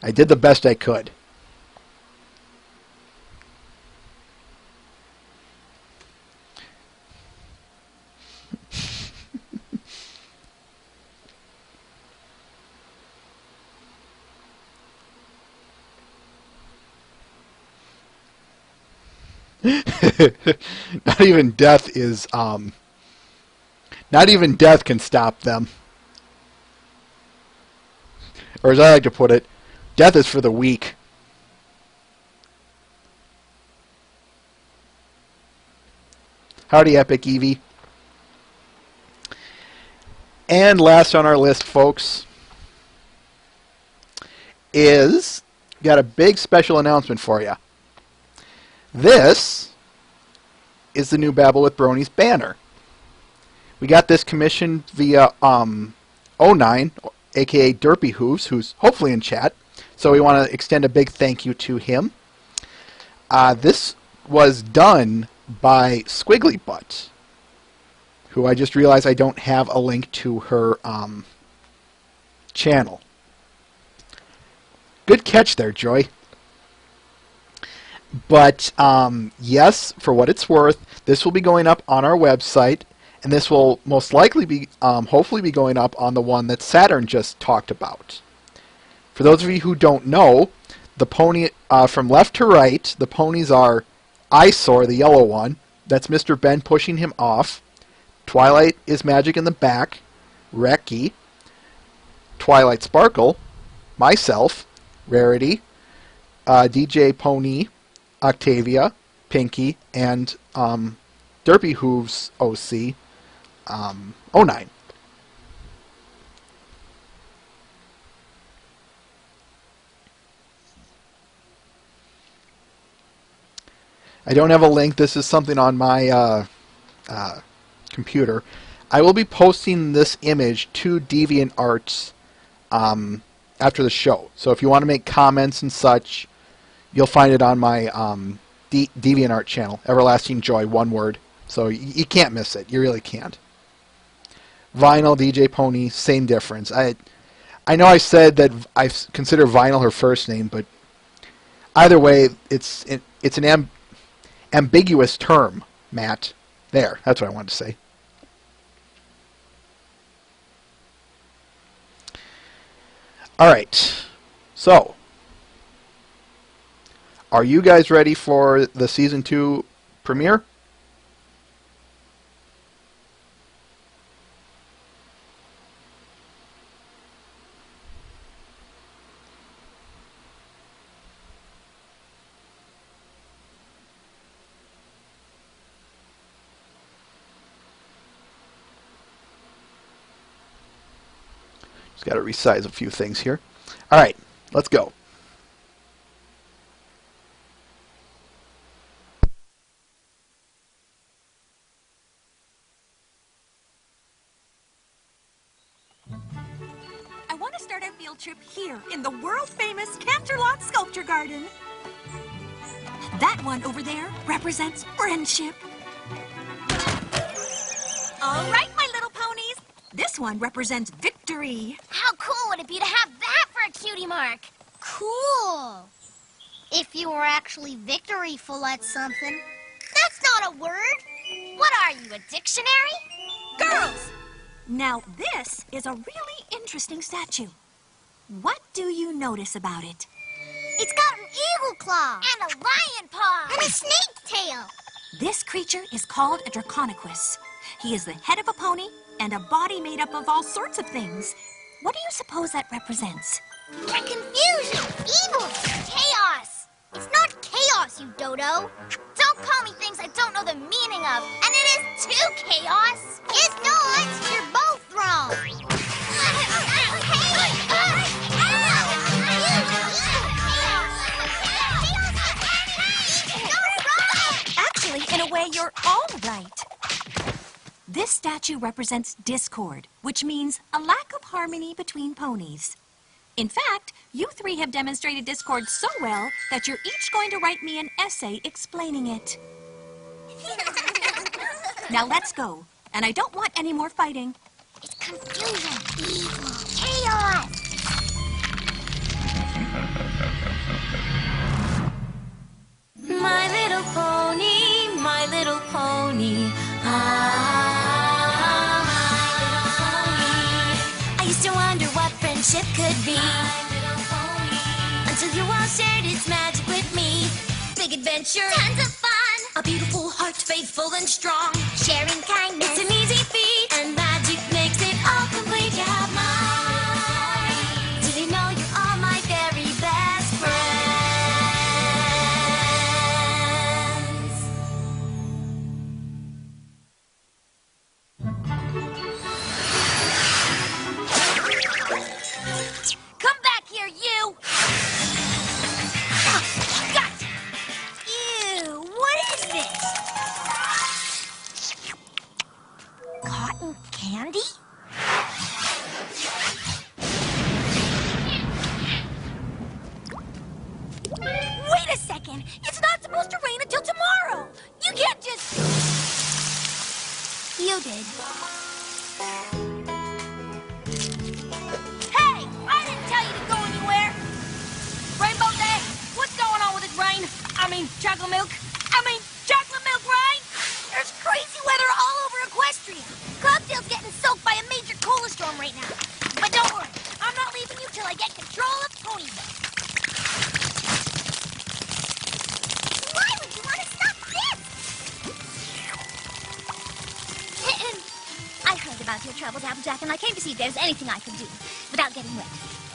I did the best I could. Not even death is not even death can stop them. Or as I like to put it, death is for the weak. Howdy, Epic Eevee. And last on our list, folks, is got a big special announcement for you. This is the new Babble with Bronies banner. We got this commissioned via O9, aka Derpy Hooves, who's hopefully in chat. So we want to extend a big thank you to him. This was done by Squiggly Butt, who I just realized I don't have a link to her channel. Good catch there, Joy. But yes, for what it's worth, this will be going up on our website, and this will most likely be, hopefully be going up on the one that Saturn just talked about. For those of you who don't know, the pony, from left to right, the ponies are Eyesore, the yellow one. That's Mr. Ben pushing him off. Twilight is Magic in the back. Reki. Twilight Sparkle. Myself. Rarity. DJ Pony. Octavia. Pinky. And Derpy Hooves OC. 09. I don't have a link. This is something on my computer. I will be posting this image to DeviantArt after the show. So if you want to make comments and such, you'll find it on my DeviantArt channel. Everlasting Joy, one word. So you can't miss it. You really can't. Vinyl, DJ Pony, same difference. I know I said that I consider Vinyl her first name, but either way, it's an ambiguous term, Matt. There, that's what I wanted to say. Alright, so, are you guys ready for the Season 2 premiere? Just got to resize a few things here. All right, let's go. I want to start our field trip here in the world-famous Canterlot Sculpture Garden. That one over there represents friendship. All right, my little ponies. This one represents victory. How cool would it be to have that for a cutie mark? Cool. If you were actually victoryful at something. That's not a word. What are you, a dictionary? Girls! Now, this is a really interesting statue. What do you notice about it? It's got an eagle claw. And a lion paw. And a snake tail. This creature is called a Draconequus. He is the head of a pony and a body made up of all sorts of things. What do you suppose that represents? Confusion, evil, chaos. It's not chaos, you dodo. Don't call me things I don't know the meaning of. And it is too chaos. It's not. You're both wrong. Actually, in a way, you're all right. This statue represents discord, which means a lack of harmony between ponies. In fact, you three have demonstrated discord so well that you're each going to write me an essay explaining it. Now let's go. And I don't want any more fighting. It's confusion, evil, chaos. My little pony, my little pony. I used to wonder what friendship could be. Until you all shared its magic with me. Big adventure, Tons of fun. a beautiful heart, faithful and strong. Sharing kindness. It's an easy feat, and magic makes it all complete. You have mine. Did you know you're all my very best friends? Come back here, you. Gotcha. Ew, what is this? Cotton candy? Wait a second. It's not supposed to rain until tomorrow. You can't just... You did. Hey, I didn't tell you to go anywhere. Rainbow Day, what's going on with this rain? Chocolate milk. Chocolate milk rain? There's crazy weather all over Equestria. Cloudtail's getting soaked by a major cola storm right now. But don't worry, I'm not leaving you till I get control of Ponyville. Why would you want to stop this? Kitten, I heard about your troubles, Applejack, and I came to see if there's anything I could do without getting wet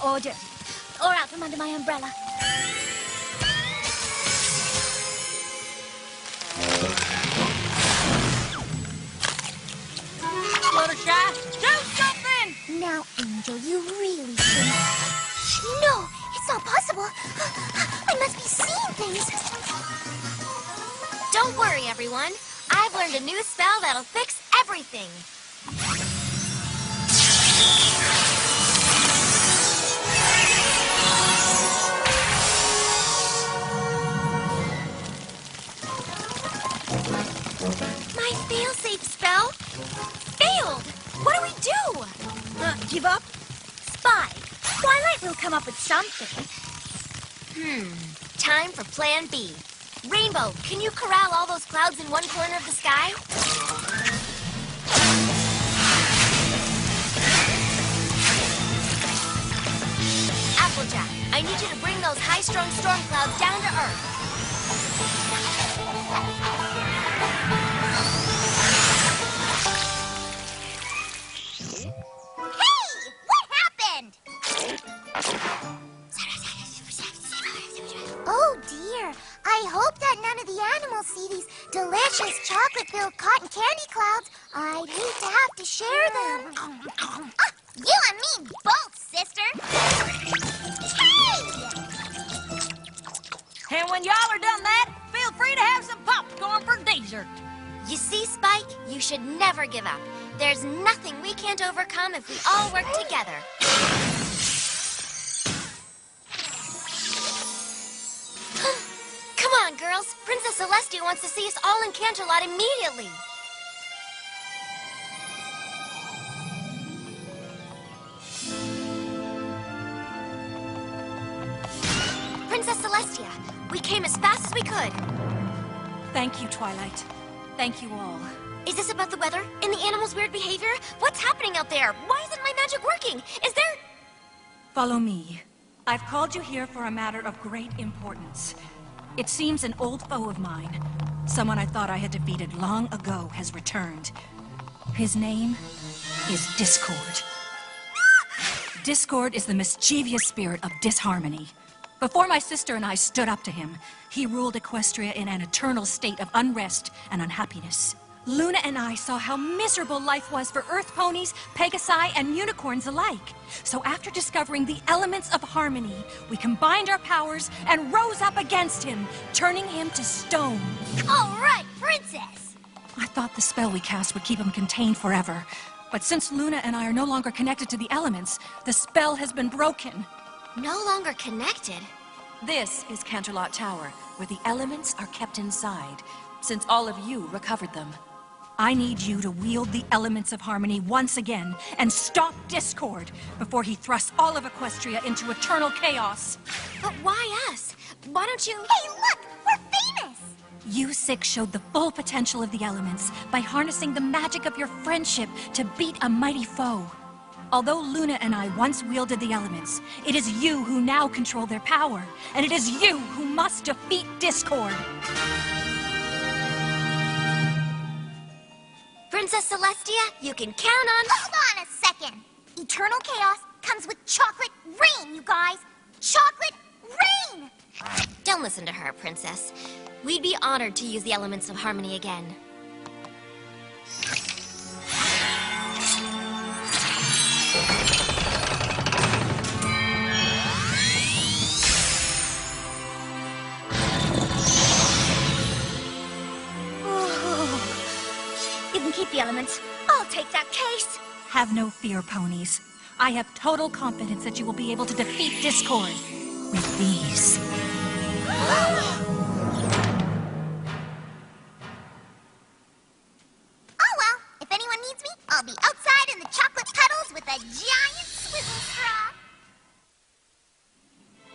or dirty or out from under my umbrella. Fluttershy, do something! Now, Angel, you really shouldn't. No, it's not possible. I must be seeing things. Don't worry, everyone. I've learned a new spell that'll fix everything. My fail-safe spell failed. What do we do? Give up? Spy. Twilight will come up with something. Time for Plan B. Rainbow, can you corral all those clouds in one corner of the sky? Applejack, I need you to bring those high-strung storm clouds down to Earth. Hey! What happened? Oh, dear. I hope that none of the animals see these delicious chocolate-filled cotton candy clouds. I'd hate to have to share them. You and me both, sister. Hey! And when y'all are done that, feel free to have some popcorn for dessert. You see, Spike, you should never give up. There's nothing we can't overcome if we all work together. Come on, girls. Princess Celestia wants to see us all in Canterlot immediately. Princess Celestia, we came as fast as we could. Thank you, Twilight. Thank you all. Is this about the weather and the animals' weird behavior? What's happening out there? Why isn't my magic working? Is there... Follow me. I've called you here for a matter of great importance. It seems an old foe of mine, someone I thought I had defeated long ago, has returned. His name is Discord. Discord is the mischievous spirit of disharmony. Before my sister and I stood up to him, he ruled Equestria in an eternal state of unrest and unhappiness. Luna and I saw how miserable life was for Earth ponies, Pegasi, and unicorns alike. So after discovering the elements of harmony, we combined our powers and rose up against him, turning him to stone. All right, Princess. I thought the spell we cast would keep him contained forever. But since Luna and I are no longer connected to the elements, the spell has been broken. No longer connected? This is Canterlot Tower, where the elements are kept inside, since all of you recovered them. I need you to wield the elements of harmony once again and stop Discord before he thrusts all of Equestria into eternal chaos. But why us? Why don't you... Hey, look! We're famous! You six showed the full potential of the elements by harnessing the magic of your friendship to beat a mighty foe. Although Luna and I once wielded the elements, it is you who now control their power, and it is you who must defeat Discord. Princess Celestia, you can count on... Hold on a second. Eternal chaos comes with chocolate rain, you guys. Chocolate rain! Don't listen to her, Princess. We'd be honored to use the elements of harmony again. You can keep the elements. I'll take that case. Have no fear, ponies. I have total confidence that you will be able to defeat Discord with these. Oh well, if anyone needs me, I'll be outside in the chocolate puddles with a giant swivel straw.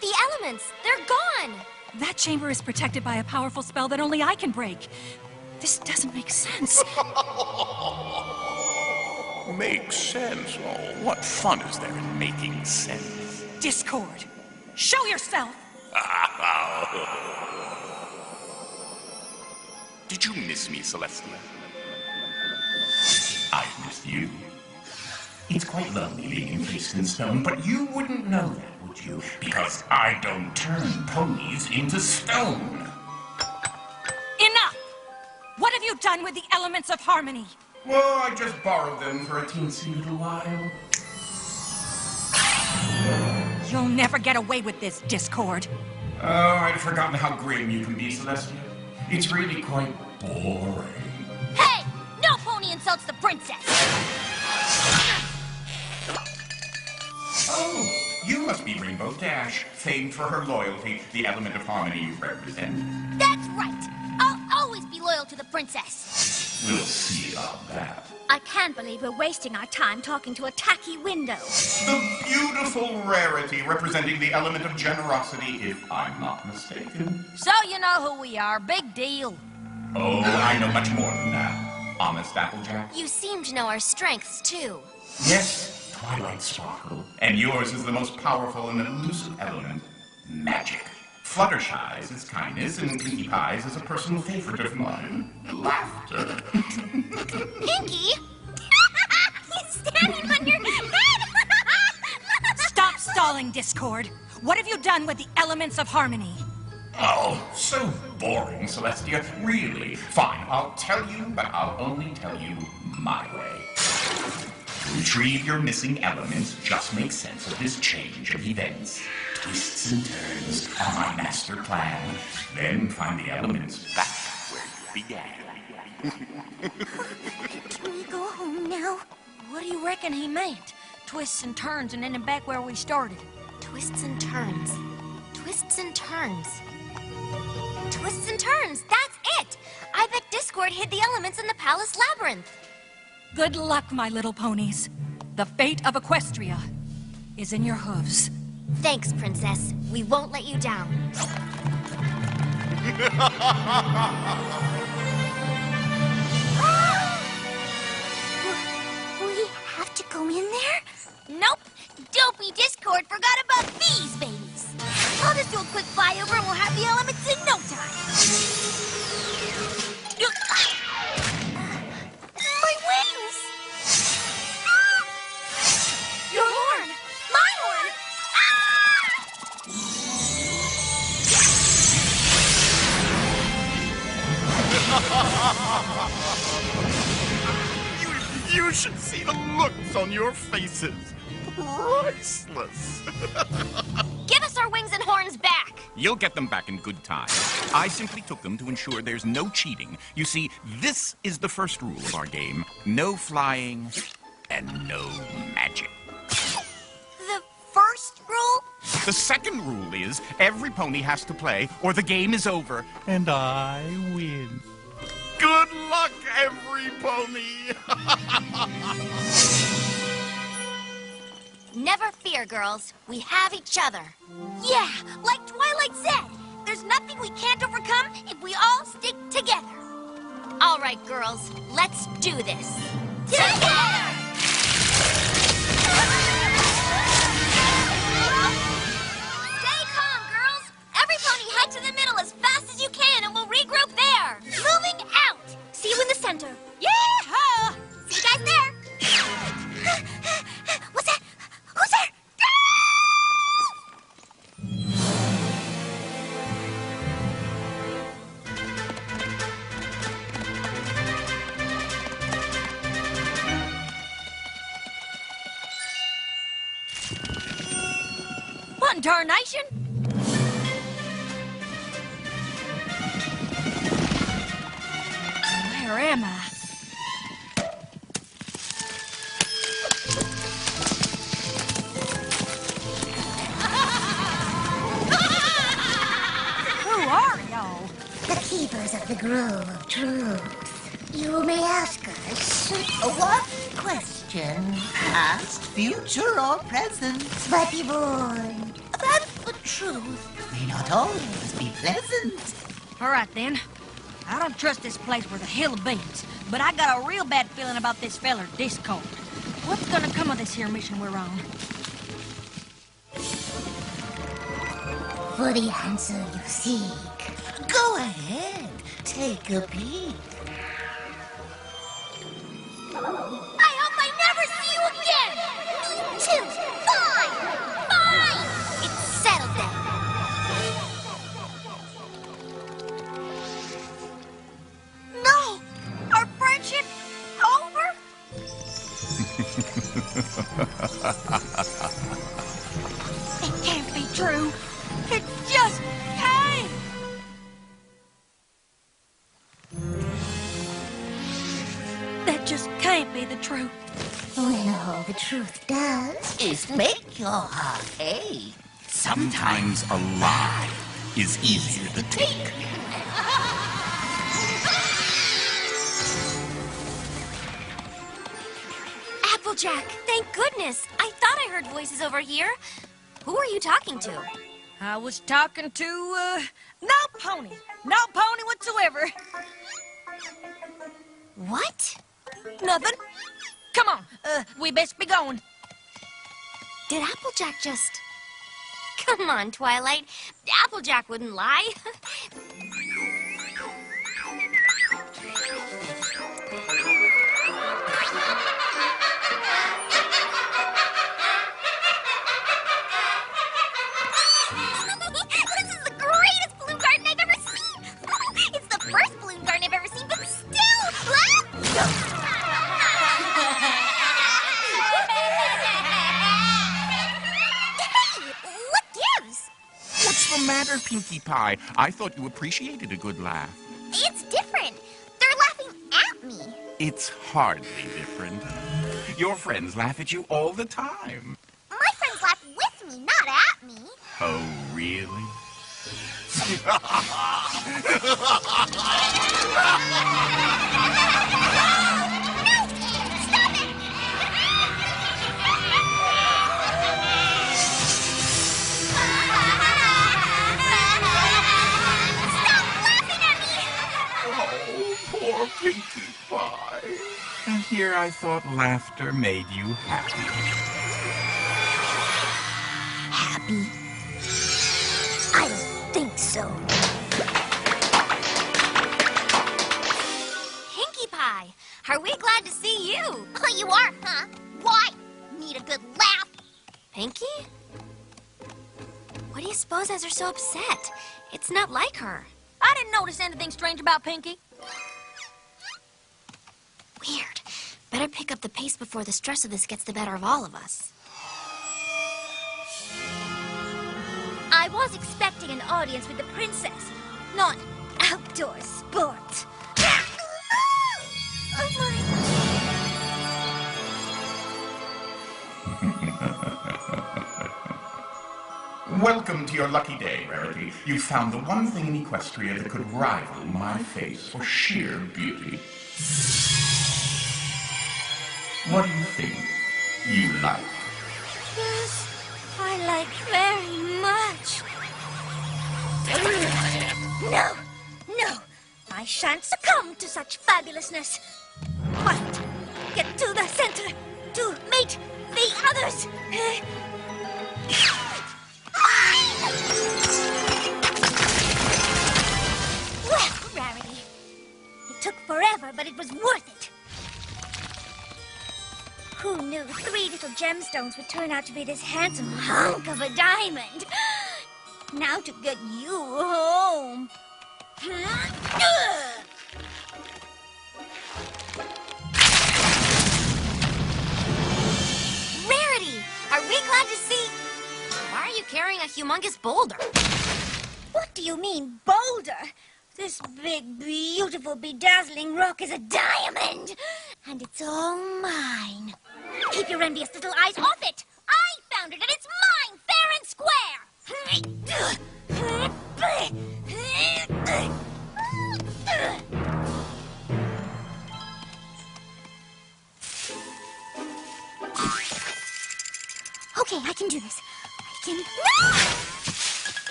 The elements, they're gone! That chamber is protected by a powerful spell that only I can break. This doesn't make sense. Makes sense? Oh, what fun is there in making sense? Discord, show yourself! Did you miss me, Celestia? I missed you. It's quite lovely being encased in stone, but you wouldn't know that, would you? Because I don't turn ponies into stone. Enough! What have you done with the elements of harmony? Well, I just borrowed them for a teensy little while. You'll never get away with this, Discord. Oh, I'd forgotten how grim you can be, Celestia. It's really quite boring. Hey! No pony insults the princess! Oh, you must be Rainbow Dash, famed for her loyalty, the element of harmony you represent. That's right! I'll always be loyal to the princess. We'll see about that. I can't believe we're wasting our time talking to a tacky window. The beautiful rarity representing the element of generosity, if I'm not mistaken. So you know who we are. Big deal. Oh, I know much more than that. Honest Applejack. You seem to know our strengths, too. Yes, Twilight Sparkle. And yours is the most powerful and elusive element, magic. Fluttershy's is kindness, and Pinkie Pie's is a personal favorite of mine, laughter. Pinky? He's standing on your head! Stop stalling, Discord. What have you done with the elements of harmony? Oh, so boring, Celestia. Really. Fine, I'll tell you, but I'll only tell you my way. To retrieve your missing elements, just make sense of this change of events. Twists and turns are my master plan. Then find the elements back where you began. Can we go home now? What do you reckon he meant? Twists and turns and ending back where we started. Twists and turns. Twists and turns. Twists and turns, that's it! I bet Discord hid the elements in the palace labyrinth. Good luck, my little ponies. The fate of Equestria is in your hooves. Thanks, Princess. We won't let you down. We have to go in there? Nope. Dopey Discord forgot about these babies. I'll just do a quick flyover and we'll have the elements in no time. My wings! Your horn! My horn! You should see the looks on your faces. Priceless. Give us our wings and horns back! You'll get them back in good time. I simply took them to ensure there's no cheating. You see, this is the first rule of our game. No flying and no magic. The first rule? The second rule is every pony has to play or the game is over and I win. Good luck, every pony! Never fear, girls. We have each other. Yeah, like Twilight said, there's nothing we can't overcome if we all stick together. All right, girls, let's do this. Together! Stay calm, girls. Every pony head to the middle as fast as you can and we'll regroup there. Moving out! See you in the center. Yeehaw! See you guys there. What's that? Who's there? What in tarnation? Where am I? Who are y'all? The keepers of the Grove of Truth. You may ask us What question? Past, future, or present? but be born. That's the truth. May not always be pleasant. All right, then. I don't trust this place worth a hill of beans, but I got a real bad feeling about this feller, Discord. What's gonna come of this here mission we're on? For the answer you seek. Go ahead, take a peek. I hope I never see you again! Me too! Fine! Fine! It's settled then. No! Our friendship over? It can't be true. It just can't. That just can't be the truth. When all the truth does. Is make your heart ache. Sometimes a lie is easier to take. Applejack, thank goodness. I thought I heard voices over here. Who are you talking to? I was talking to, no pony. No pony whatsoever. What? Nothing. Come on, we best be going. Did Applejack just... Come on, Twilight. Applejack wouldn't lie. This is the greatest balloon garden I've ever seen! It's the first balloon garden I've ever seen, but still... Pinkie Pie. I thought you appreciated a good laugh. It's different. They're laughing at me. It's hardly different. Your friends laugh at you all the time. My friends laugh with me, not at me. Oh, really? Poor Pinkie Pie. And here I thought laughter made you happy. Happy? I don't think so. Pinkie Pie, are we glad to see you? Oh, you are, huh? Why? Need a good laugh? Pinkie? What do you suppose has her so upset? It's not like her. I didn't notice anything strange about Pinkie. Weird. Better pick up the pace before the stress of this gets the better of all of us. I was expecting an audience with the princess, not outdoor sport. Oh my. Welcome to your lucky day, Rarity. You found the one thing in Equestria that could rival my face for sheer beauty. What do you think? You like? Yes, I like very much. No, no, I shan't succumb to such fabulousness. Must get to the center to meet the others. Well, Rarity, it took forever, but it was worth it. Who knew 3 little gemstones would turn out to be this handsome hunk of a diamond? Now to get you home. Rarity, are we glad to see... Why are you carrying a humongous boulder? What do you mean, boulder? This big, beautiful, bedazzling rock is a diamond. And it's all mine. Keep your envious little eyes off it. I found it, and it's mine, fair and square. Okay, I can do this. I can... No!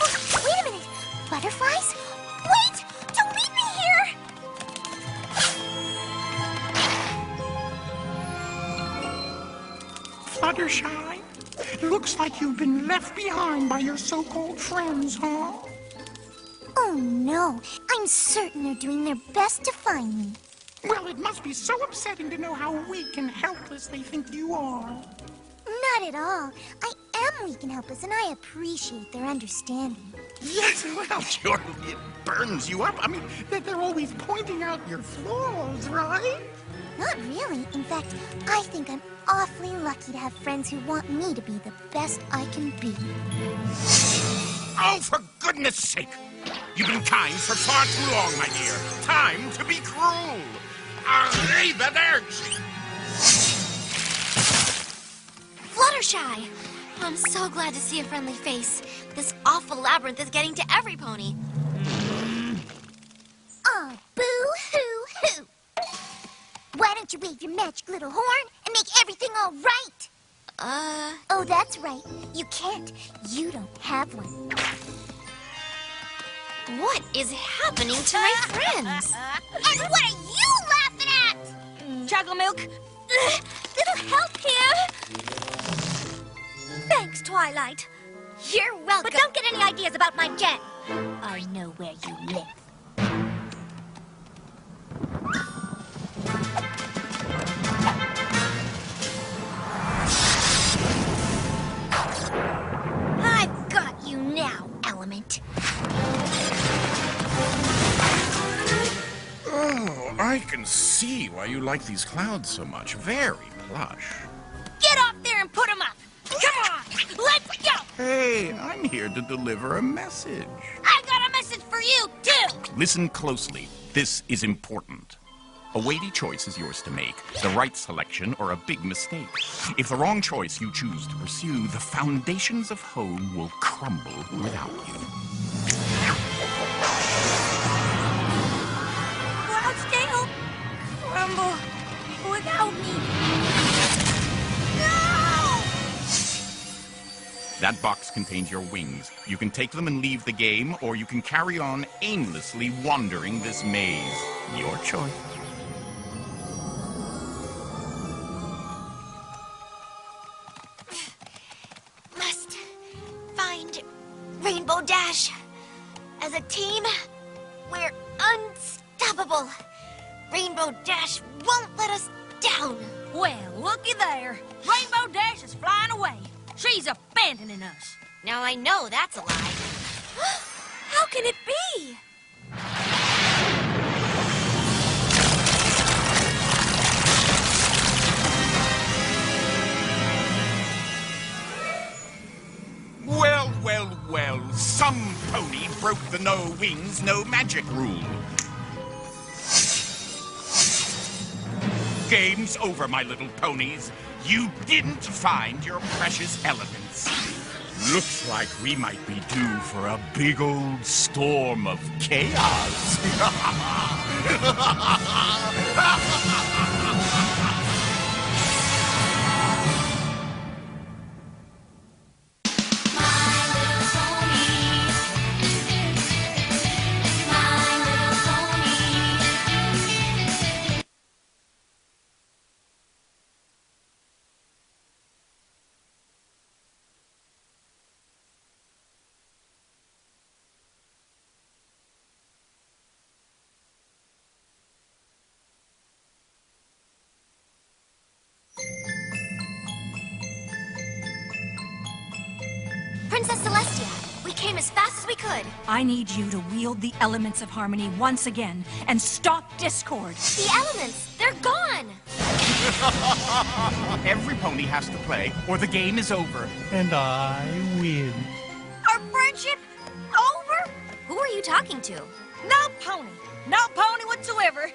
Oh, wait a minute. Butterflies? Wait! Don't leave me here! Fluttershy, looks like you've been left behind by your so-called friends, huh? Oh, no. I'm certain they're doing their best to find me. Well, it must be so upsetting to know how weak and helpless they think you are. Not at all. I am weak and helpless, and I appreciate their understanding. Yes, well, sure, it burns you up. I mean, they're always pointing out your flaws, right? Not really. In fact, I think I'm awfully lucky to have friends who want me to be the best I can be. Oh, for goodness sake! You've been kind for far too long, my dear. Time to be cruel. Arrivederci! Fluttershy! I'm so glad to see a friendly face. This awful labyrinth is getting to every pony. Oh, boo-hoo-hoo! Why don't you wave your magic little horn and make everything all right? Oh, that's right. You can't. You don't have one. What is happening to my friends? And what are you laughing at? Chocolate milk? Little help here? Thanks, Twilight. You're welcome. But don't get any ideas about my jet. I know where you live. I've got you now, Element. Oh, I can see why you like these clouds so much. Very plush. Get up there and put them up. Come on, let's go. Hey, I'm here to deliver a message. I got a message for you, too! Listen closely. This is important. A weighty choice is yours to make, the right selection or a big mistake. If the wrong choice you choose to pursue, the foundations of home will crumble without you. Clouds still crumble without me. No! That box contains your wings. You can take them and leave the game, or you can carry on aimlessly wandering this maze. Your choice. Must find Rainbow Dash. As a team, we're unstoppable. Rainbow Dash won't let us down. Well, looky there. Rainbow Dash is flying away. She's abandoning us. Now I know that's a lie. How can it be? Well, well, well. Some pony broke the no wings, no magic rule. Game's over, my little ponies. You didn't find your precious elements. Looks like we might be due for a big old storm of chaos. Princess Celestia, we came as fast as we could. I need you to wield the elements of harmony once again and stop discord. The elements, they're gone. Every pony has to play, or the game is over. And I win. Our friendship over? Who are you talking to? No pony. No pony whatsoever.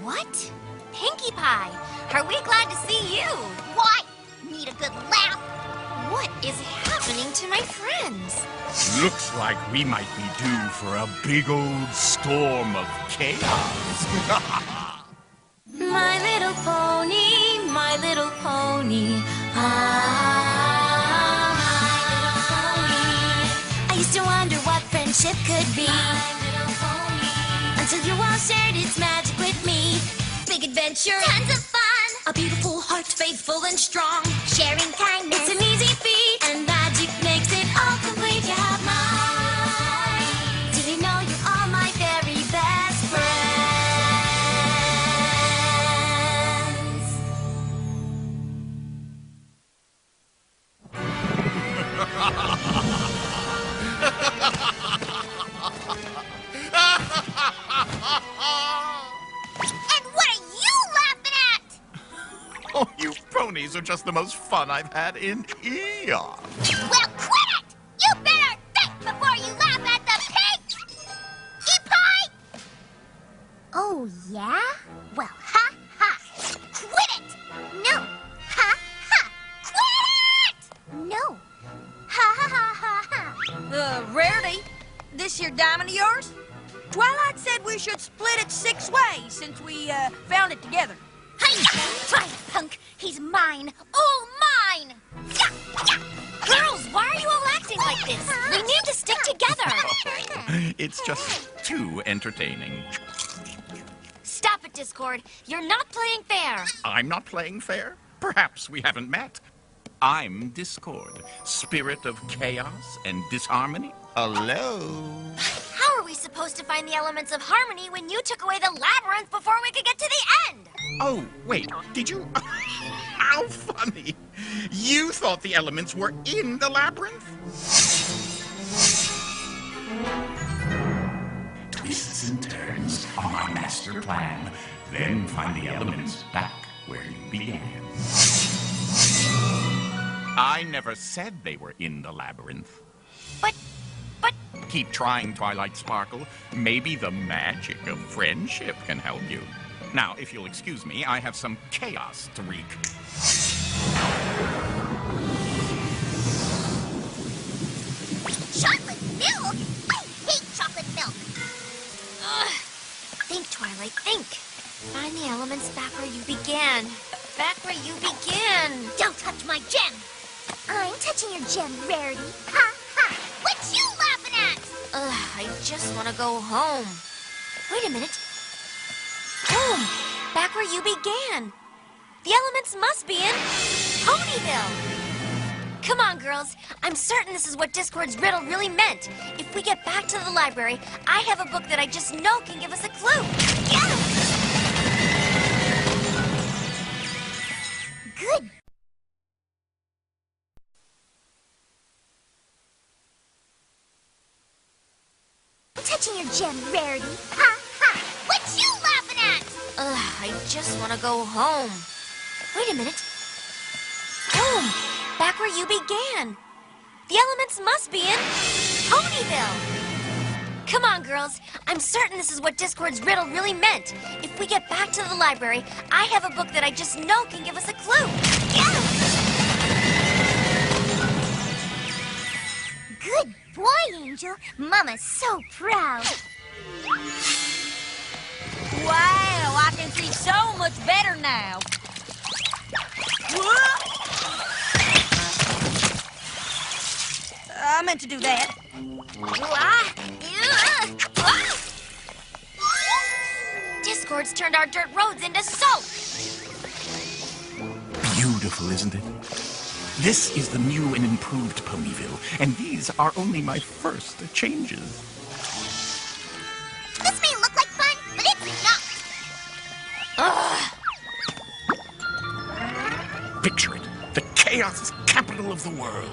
What? Pinkie Pie, are we glad to see you? What? Need a good laugh? What is happening to my friends? Looks like we might be due for a big old storm of chaos. My little pony, my little pony. I used to wonder what friendship could be. Until you all shared its magic with me. Big adventure, tons of fun. A beautiful heart, faithful and strong. Sharing kindness, it's an easy feat. And magic makes it all complete. You have mine. Did you know you're all my very best And what are you laughing at? Oh, you ponies are just the most fun I've had in eons. Well, quit it! You better think before you laugh at the Pinkie Pie! Oh, yeah? Well, ha ha! Quit it! No! Ha ha! Quit it! No! Ha ha ha ha ha! Rarity, this here diamond of yours? Twilight said we should split it 6 ways since we found it together. Hi-ya! Try it, punk! He's mine! All mine! Yeah, yeah. Girls, why are you all acting like this? We need to stick together! It's just too entertaining. Stop it, Discord. You're not playing fair. I'm not playing fair? Perhaps we haven't met. I'm Discord, spirit of chaos and disharmony. Hello. How are we supposed to find the elements of harmony when you took away the labyrinth before we could get to the end? Oh, wait, did you? How funny. You thought the elements were in the labyrinth? Twists and turns are my master plan. Then find the elements back where you began. I never said they were in the labyrinth. But... Keep trying, Twilight Sparkle. Maybe the magic of friendship can help you. Now, if you'll excuse me, I have some chaos to wreak. Chocolate milk? I hate chocolate milk. Ugh. Think, Twilight, think. Find the elements back where you began. Back where you began. Don't touch my gem. I'm touching your gem, Rarity. Ha ha. What you laughing at? Ugh, I just want to go home. Wait a minute. Home. Back where you began. The elements must be in Ponyville. Come on, girls. I'm certain this is what Discord's riddle really meant. If we get back to the library, I have a book that I just know can give us a clue. Yeah! Good. I'm touching your gem, Rarity. Ha ha. What you laughing at? Ugh, I just want to go home. Wait a minute. Home. Back where you began. The elements must be in Ponyville. Come on, girls. I'm certain this is what Discord's riddle really meant. If we get back to the library, I have a book that I just know can give us a clue. Yeah! Good boy, Angel. Mama's so proud. Wow, I can see so much better now. I meant to do that. Discord's turned our dirt roads into soap. Beautiful, isn't it? This is the new and improved Ponyville, and these are only my first changes. This may look like fun, but it's not. Ugh. Picture it, the chaos capital of the world.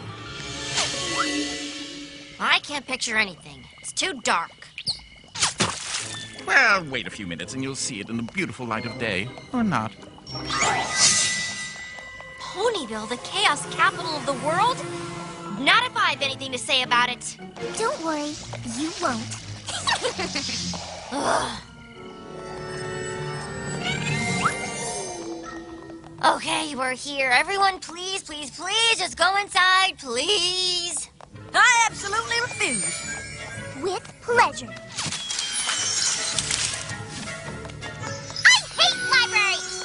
I can't picture anything. It's too dark. Well, wait a few minutes and you'll see it in the beautiful light of day. Or not. Ponyville, the chaos capital of the world? Not if I have anything to say about it. Don't worry, you won't. Ugh. Okay, we're here. Everyone, please, please, please, just go inside, please. I absolutely refuse. With pleasure. I hate libraries!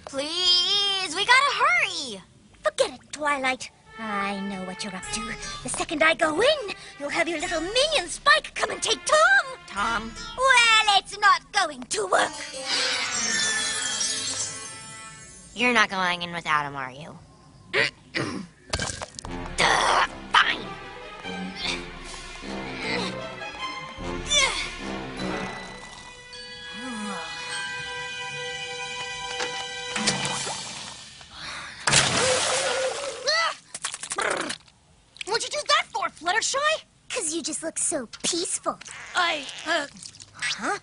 Please, we gotta hurry. Forget it, Twilight. I know what you're up to. The second I go in, you'll have your little minion Spike come and take Tom. Tom? Well, it's not going to work. You're not going in without him, are you? Duh, fine. What'd you do that for, Fluttershy? 'Cause you just look so peaceful. Huh?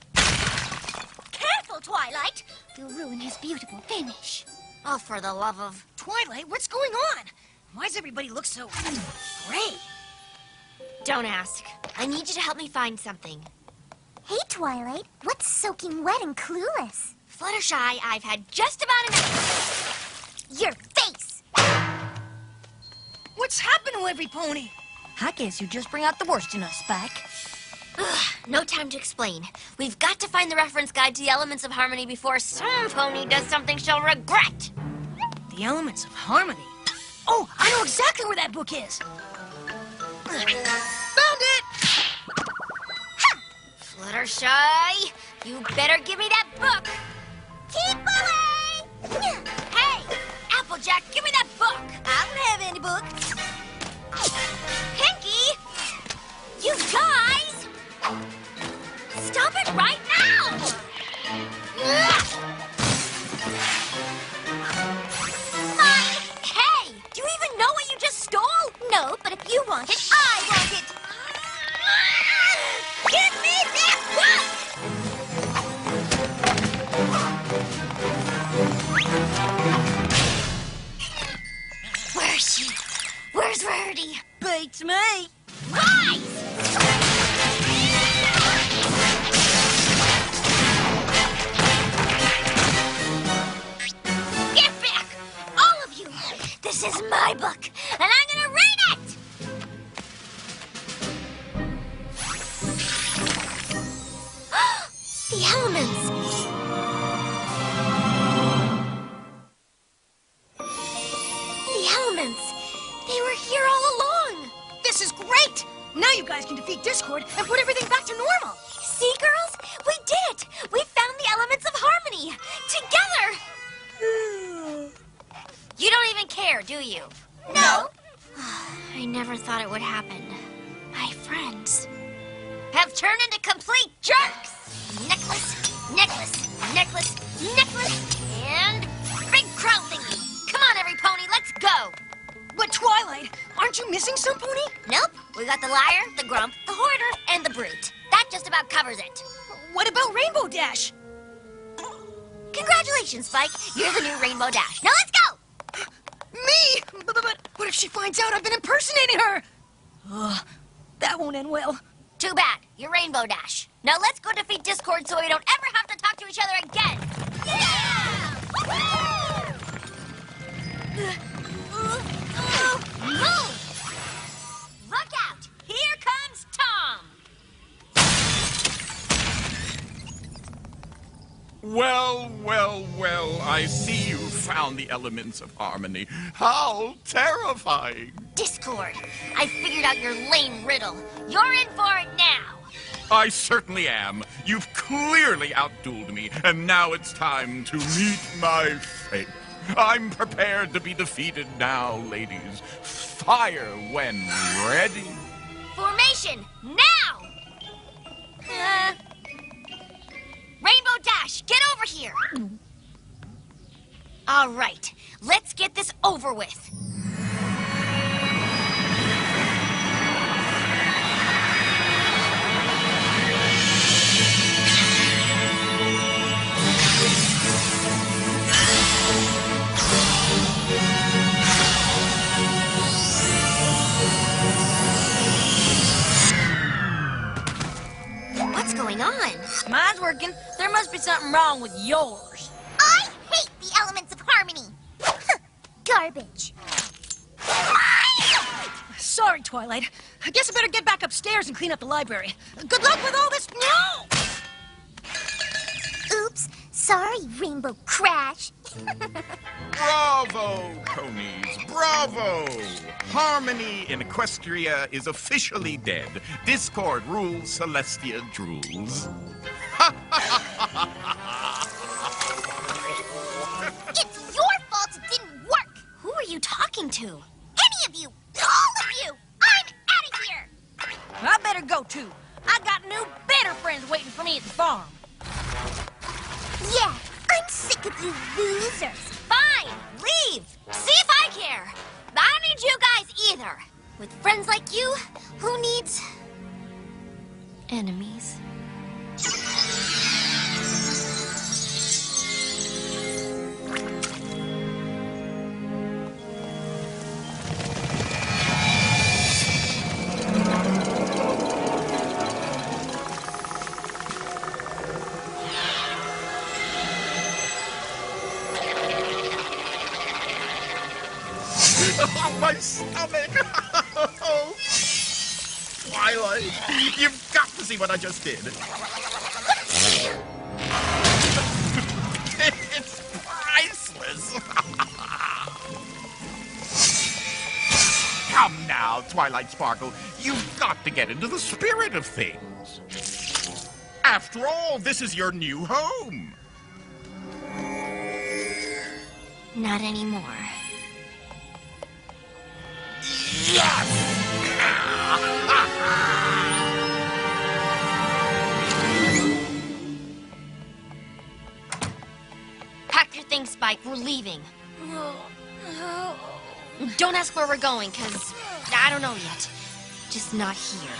Careful, Twilight. You'll ruin his beautiful finish. Oh, for the love of... Twilight, what's going on? Why does everybody look so gray? Don't ask. I need you to help me find something. Hey, Twilight. What's soaking wet and clueless? Fluttershy, I've had just about enough. Your face! What's happened to every pony? I guess you just bring out the worst in us, Spike. Ugh, no time to explain. We've got to find the reference guide to the elements of harmony before some pony does something she'll regret. The elements of harmony? Oh, I know exactly where that book is. Found it! Fluttershy, you better give me that book. Keep away! Hey, Applejack, give me that book. I don't have any book. Pinky, you guys, stop it right now. Mine. Hey, do you even know what you just stole? No, but if you want it, I want it! Give me that book! Beats me. Rise! Get back! All of you! This is my book, and I'm gonna read it! The elements! The elements! They were here all along! This is great. Now you guys can defeat Discord and put everything back to normal. See, girls? We did it! We found the elements of harmony! Together! You don't even care, do you? No. I never thought it would happen. My friends have turned into complete jerks! Necklace, necklace, necklace, necklace, and big crown thingy! Come on, every pony, let's go! But Twilight, aren't you missing some pony? Nope. We got the liar, the grump, the hoarder, and the brute. That just about covers it. What about Rainbow Dash? Congratulations, Spike. You're the new Rainbow Dash. Now let's go! Me? But what if she finds out I've been impersonating her? That won't end well. Too bad. You're Rainbow Dash. Now let's go defeat Discord so we don't ever have to talk to each other again. Yeah! Move! Look out! Here comes Tom! Well, well, well, I see you found the elements of harmony. How terrifying! Discord, I figured out your lame riddle. You're in for it now. I certainly am. You've clearly outdueled me, and now it's time to meet my fate. I'm prepared to be defeated now, ladies. Fire when ready. Formation, now! Rainbow Dash, get over here! All right, let's get this over with. What's going on? Mine's working. There must be something wrong with yours. I hate the elements of harmony. Garbage. Sorry, Twilight. I guess I better get back upstairs and clean up the library. Good luck with all this. No! Oops, sorry, Rainbow Crash. Bravo, ponies, bravo! Harmony in Equestria is officially dead. Discord rules, Celestia drools. It's your fault it didn't work. Who are you talking to? Any of you, all of you. I'm out of here. I better go, too. I got new, better friends waiting for me at the farm. Yeah, I'm sick of you losers. Fine, leave. See if I care. I don't need you guys either. With friends like you, who needs enemies? Oh, my stomach! Twilight, you've got to see what I just did. It's priceless. Come now, Twilight Sparkle. You've got to get into the spirit of things. After all, this is your new home. Not anymore. Pack your things, Spike. We're leaving. Don't ask where we're going, because I don't know yet. Just not here.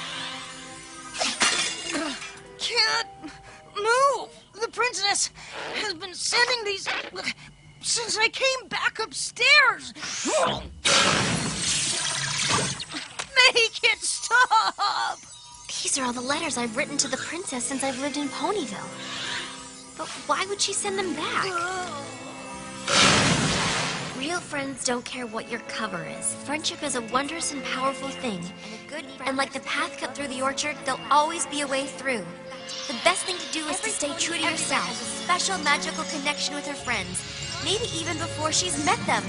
Can't move. The princess has been sending these since I came back upstairs. These are all the letters I've written to the princess since I've lived in Ponyville. But why would she send them back? Real friends don't care what your cover is. Friendship is a wondrous and powerful thing. And like the path cut through the orchard, there'll always be a way through. The best thing to do is to stay true to yourself. A special magical connection with her friends. Maybe even before she's met them.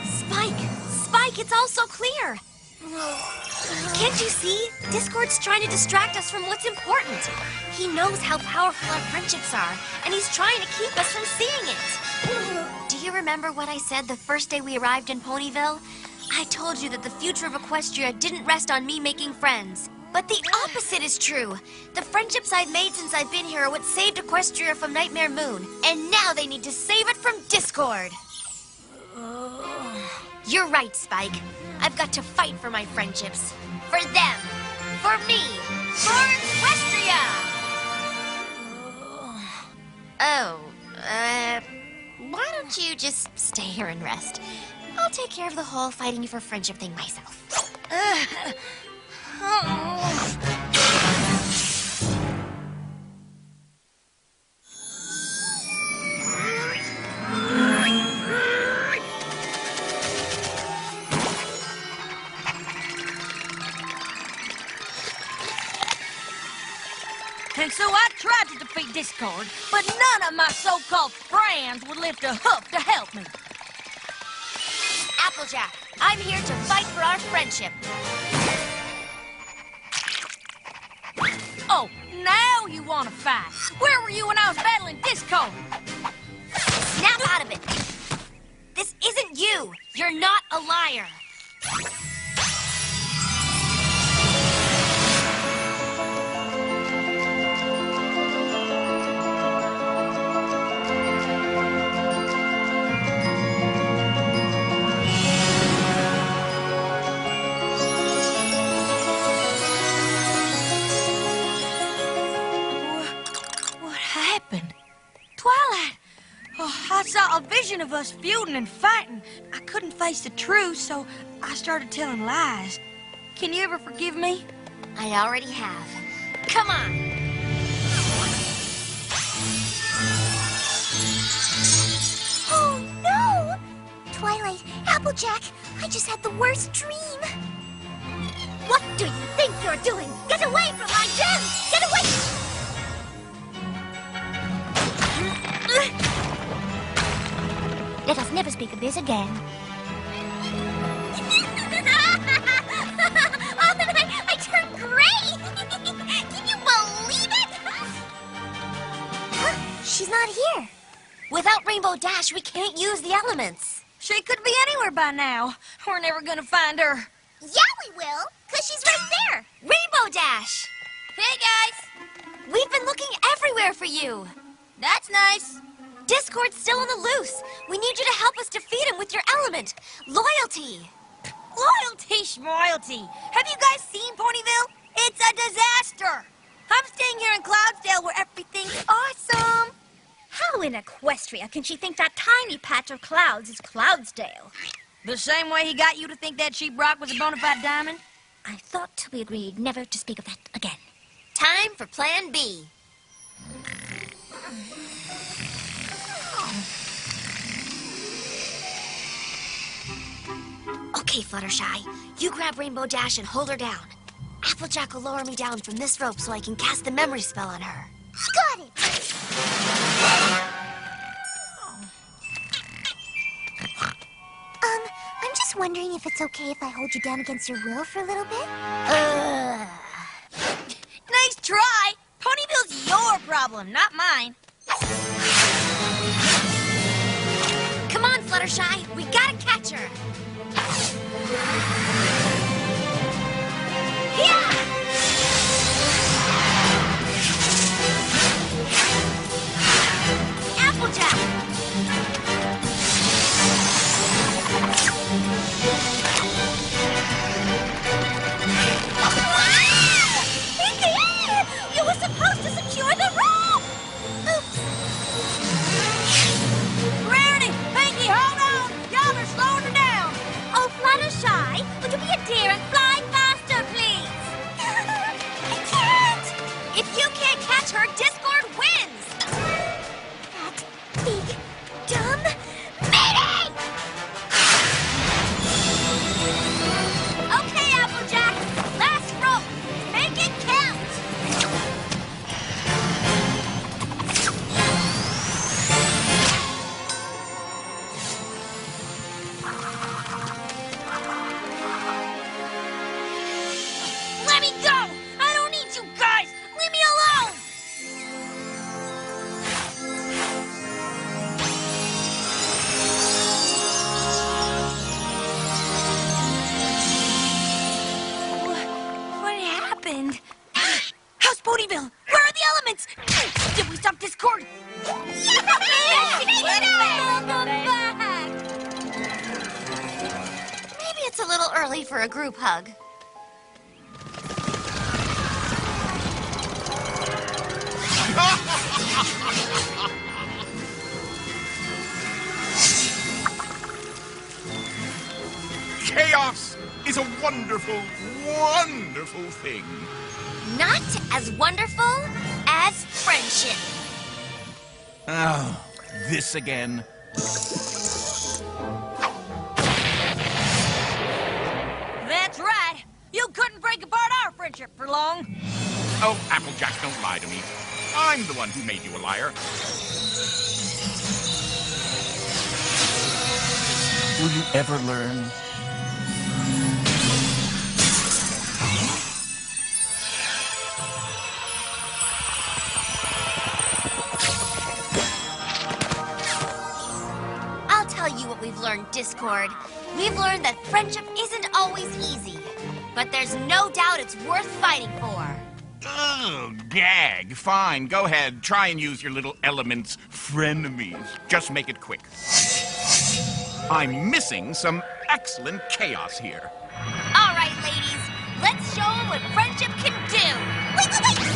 Spike, it's all so clear. Can't you see? Discord's trying to distract us from what's important. He knows how powerful our friendships are, and he's trying to keep us from seeing it. Do you remember what I said the first day we arrived in Ponyville? I told you that the future of Equestria didn't rest on me making friends. But the opposite is true. The friendships I've made since I've been here are what saved Equestria from Nightmare Moon, and now they need to save it from Discord. You're right, Spike. I've got to fight for my friendships. For them. For me. For Equestria! Why don't you just stay here and rest? I'll take care of the whole fighting for friendship thing myself. And so I tried to defeat Discord, but none of my so-called friends would lift a hoof to help me. Applejack, I'm here to fight for our friendship. Oh, now you want to fight. Where were you when I was battling Discord? Snap out of it. This isn't you. You're not a liar. Twilight! Oh, I saw a vision of us feuding and fighting. I couldn't face the truth, so I started telling lies. Can you ever forgive me? I already have. Come on! Oh, no! Twilight, Applejack, I just had the worst dream. What do you think you're doing? Get away from my gems! Get away! Let us never speak of this again. Oh, and I turned gray! Can you believe it? She's not here. Without Rainbow Dash, we can't use the elements. She could be anywhere by now. We're never gonna find her. Yeah, we will, because she's right there. Rainbow Dash! Hey, guys! We've been looking everywhere for you. That's nice. Discord's still on the loose. We need you to help us defeat him with your element. Loyalty. Loyalty schmoyalty. Have you guys seen Ponyville? It's a disaster. I'm staying here in Cloudsdale where everything's awesome. How in Equestria can she think that tiny patch of clouds is Cloudsdale? The same way he got you to think that sheep rock was a bona fide diamond? I thought we agreed never to speak of that again. Time for Plan B. Okay, Fluttershy. You grab Rainbow Dash and hold her down. Applejack will lower me down from this rope so I can cast the memory spell on her. Got it! I'm just wondering if it's okay if I hold you down against your will for a little bit? Nice try. Ponyville's your problem, not mine. Come on, Fluttershy. We gotta catch her. Yeah! Applejack! You were supposed to secure the rope! Oops. Rarity, Pinky, hold on. Y'all are slowing her down. Oh, Fluttershy, happened? House Ponyville, where are the elements? Did we stop Discord? Welcome back! Maybe it's a little early for a group hug. Chaos is a wonderful, wonderful thing. Not as wonderful as friendship. Oh, this again. That's right. You couldn't break apart our friendship for long. Oh, Applejack, don't lie to me. I'm the one who made you a liar. Will you ever learn? I'll tell you what we've learned, Discord. We've learned that friendship isn't always easy, but there's no doubt it's worth fighting for. Oh, gag. Fine, go ahead. Try and use your little elements, frenemies. Just make it quick. I'm missing some excellent chaos here. All right, ladies, let's show them what friendship can do. Wait, wait, wait!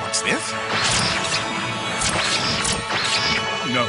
What's this? No.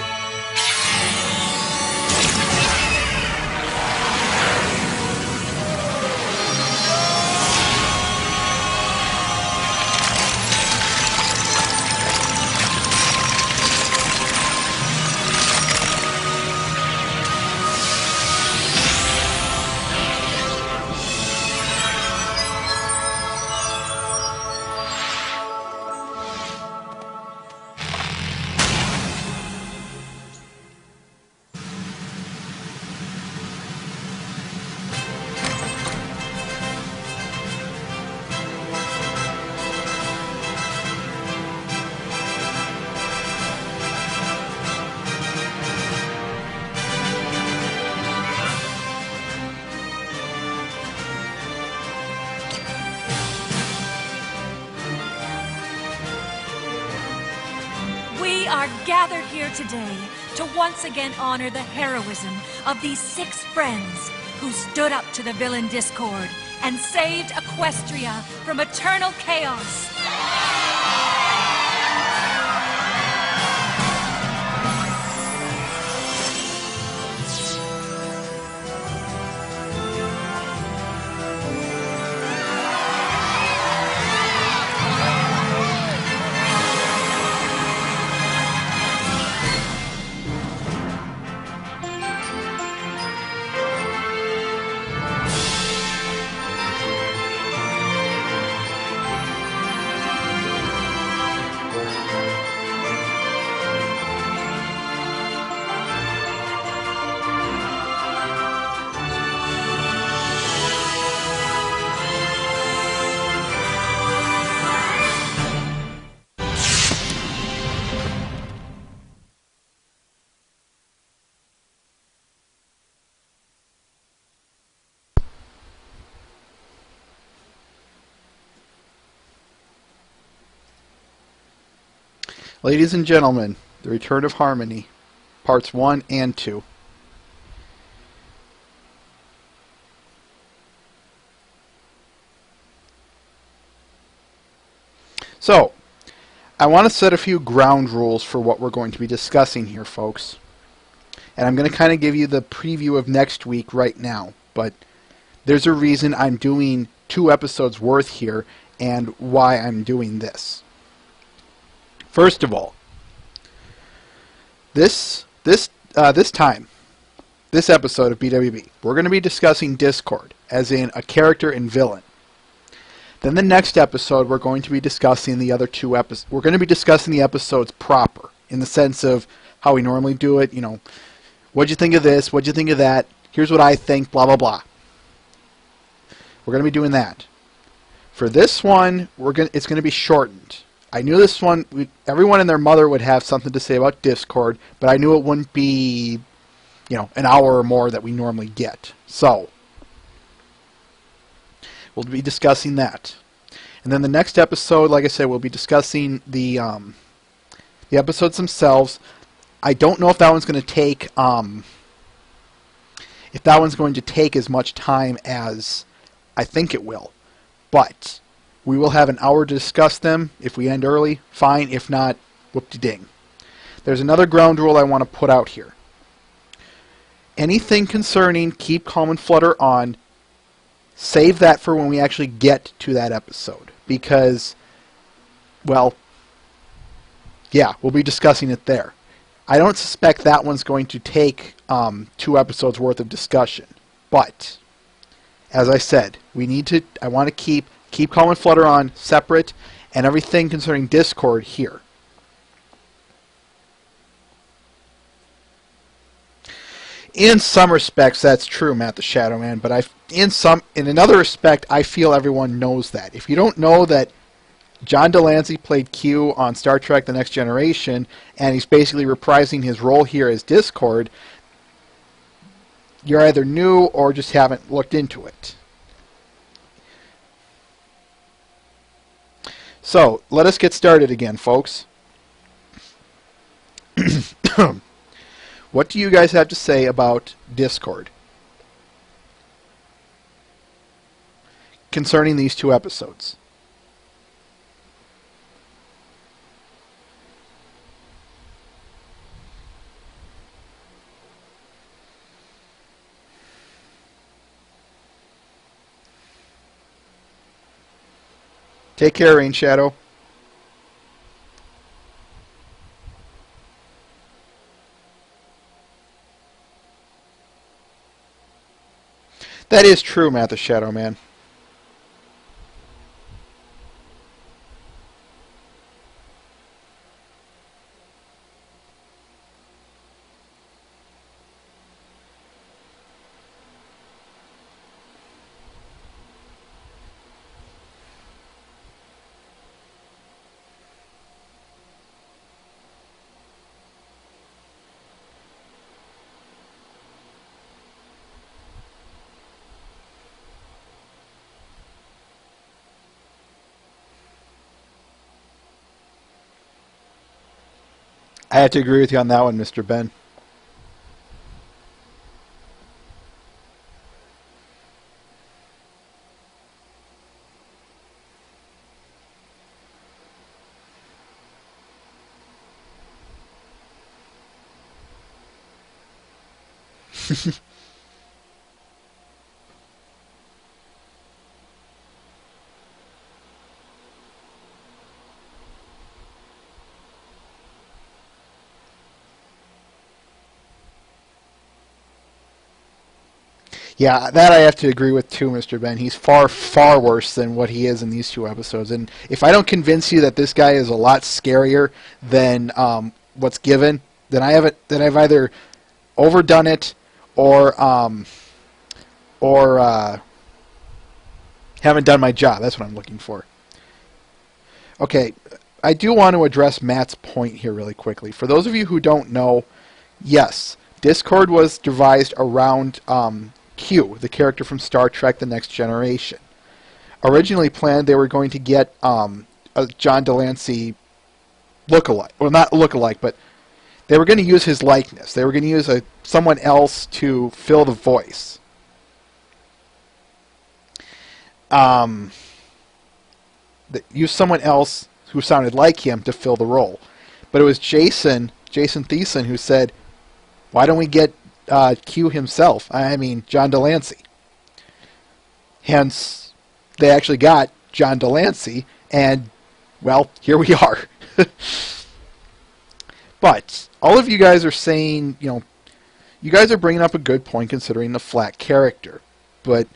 We are gathered here today to once again honor the heroism of these 6 friends who stood up to the villain Discord and saved Equestria from eternal chaos. Ladies and gentlemen, The Return of Harmony, Parts 1 and 2. So, I want to set a few ground rules for what we're going to be discussing here, folks. And I'm going to kind of give you the preview of next week right now, but there's a reason I'm doing 2 episodes worth here and why I'm doing this. First of all, this episode of BwB, we're going to be discussing Discord, as in a character and villain. Then the next episode, we're going to be discussing the other 2 episodes. We're going to be discussing the episodes proper, in the sense of how we normally do it. You know, what'd you think of this? What'd you think of that? Here's what I think, blah, blah, blah. We're going to be doing that. For this one, it's going to be shortened. I knew this one, everyone and their mother would have something to say about Discord, but I knew it wouldn't be, an hour or more that we normally get. So, we'll be discussing that. And then the next episode, like I said, we'll be discussing the episodes themselves. I don't know if that one's going to take as much time as I think it will. But we will have an hour to discuss them. If we end early, fine. If not, whoop-de-ding. There's another ground rule I want to put out here. Anything concerning Keep Calm and Flutter On, save that for when we actually get to that episode. Because, well, yeah, we'll be discussing it there. I don't suspect that one's going to take 2 episodes worth of discussion. But, as I said, I want to keep Calm and Flutter On separate, and everything concerning Discord here. In some respects, that's true, Matt the Shadow Man, but in another respect, I feel everyone knows that. If you don't know that John Delancey played Q on Star Trek The Next Generation, and he's basically reprising his role here as Discord, you're either new or just haven't looked into it. So, let us get started again, folks. What do you guys have to say about Discord concerning these 2 episodes? Take care, Rain Shadow. That is true, Matt the Shadow Man. I have to agree with you on that one, Mr. Ben. Yeah, that I have to agree with too, Mr. Ben. He's far, far worse than what he is in these 2 episodes. And if I don't convince you that this guy is a lot scarier than what's given, then I've either overdone it or haven't done my job. That's what I'm looking for. Okay, I do want to address Matt's point here really quickly. For those of you who don't know, yes, Discord was devised around Q, the character from Star Trek The Next Generation. Originally planned they were going to get a John Delancey lookalike. Well, not lookalike, but they were going to use his likeness. They were going to use someone else to fill the voice. Use someone else who sounded like him to fill the role. But it was Jason Thiessen, who said, why don't we get Q himself? I mean, John Delancey. Hence, they actually got John Delancey, and, well, here we are. But all of you guys are saying, you guys are bringing up a good point considering the flat character. But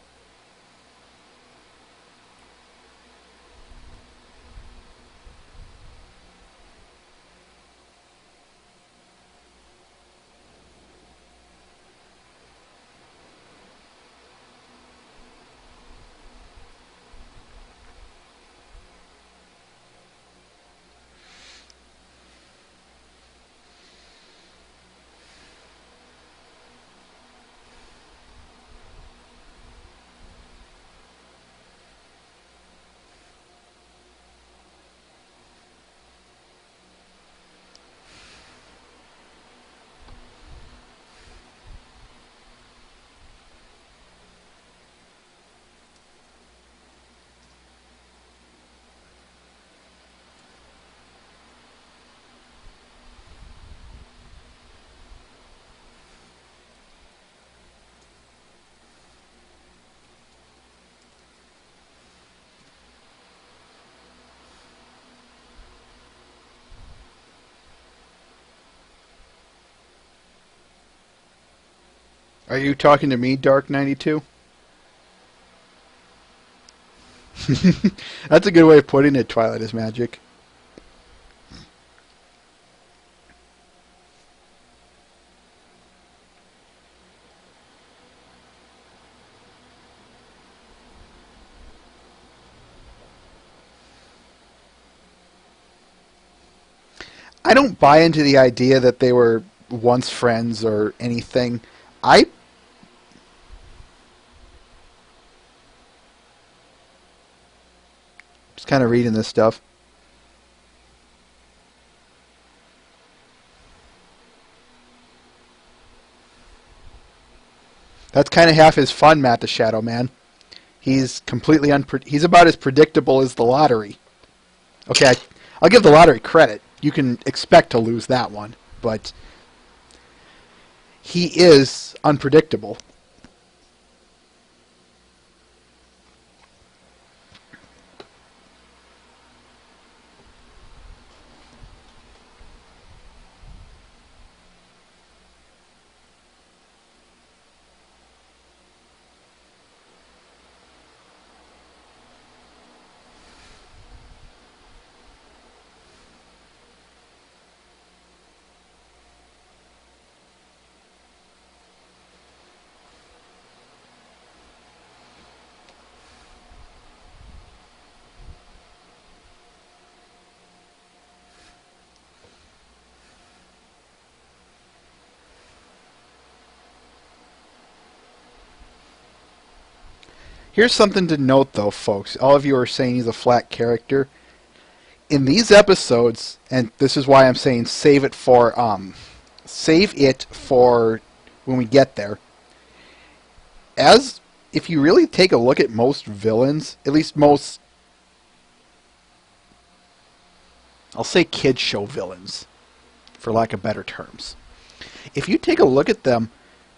Are you talking to me, Dark92? That's a good way of putting it, Twilight is Magic. I don't buy into the idea that they were once friends or anything. I just kind of reading this stuff. That's kind of half his fun, Matt the Shadow Man. He's completely he's about as predictable as the lottery. Okay, I'll give the lottery credit. You can expect to lose that one, but he is unpredictable. Here's something to note, though, folks. All of you are saying he's a flat character. In these episodes, and this is why I'm saying save it for when we get there. As if you really take a look at most villains, at least most, I'll say kid show villains, for lack of better terms. If you take a look at them,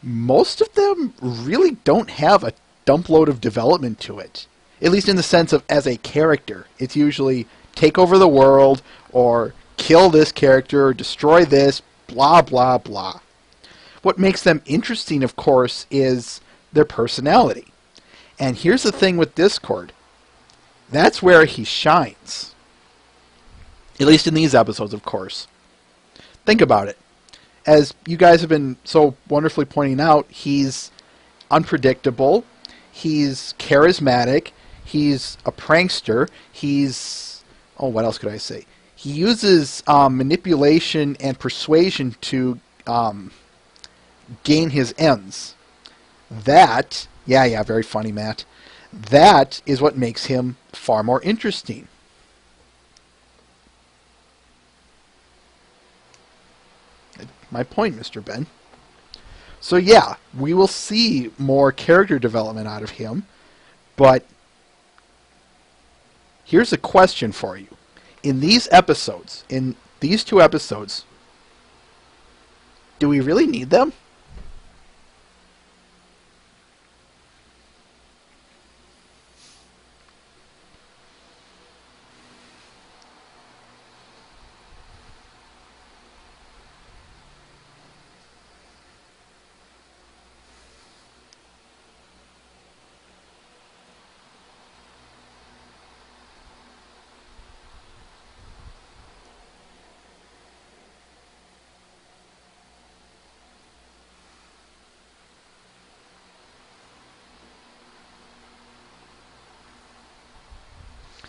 most of them really don't have a dump load of development to it. At least in the sense of as a character. It's usually take over the world, or kill this character, or destroy this, blah, blah, blah. What makes them interesting, of course, is their personality. And here's the thing with Discord. That's where he shines. At least in these episodes, of course. Think about it. As you guys have been so wonderfully pointing out, he's unpredictable. He's charismatic. He's a prankster. He's... oh, what else could I say? He uses manipulation and persuasion to gain his ends. That... yeah, very funny, Matt. That is what makes him far more interesting. My point, Mr. Ben. So yeah, we will see more character development out of him, but here's a question for you. In these episodes, in these two episodes, do we really need them?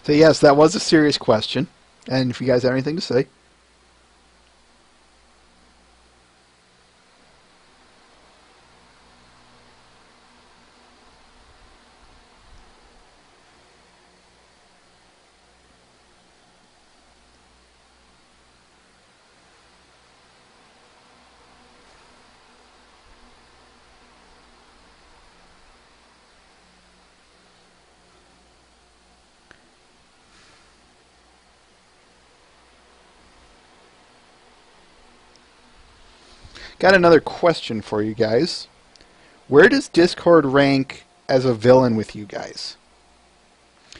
So yes, that was a serious question. And if you guys have anything to say. Got another question for you guys. Where does Discord rank as a villain with you guys?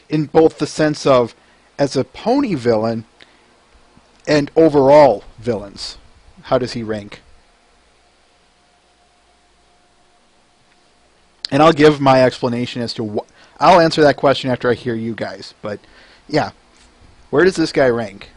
In both the sense of as a pony villain and overall villains. How does he rank? And I'll give my explanation as to I'll answer that question after I hear you guys. But yeah, where does this guy rank?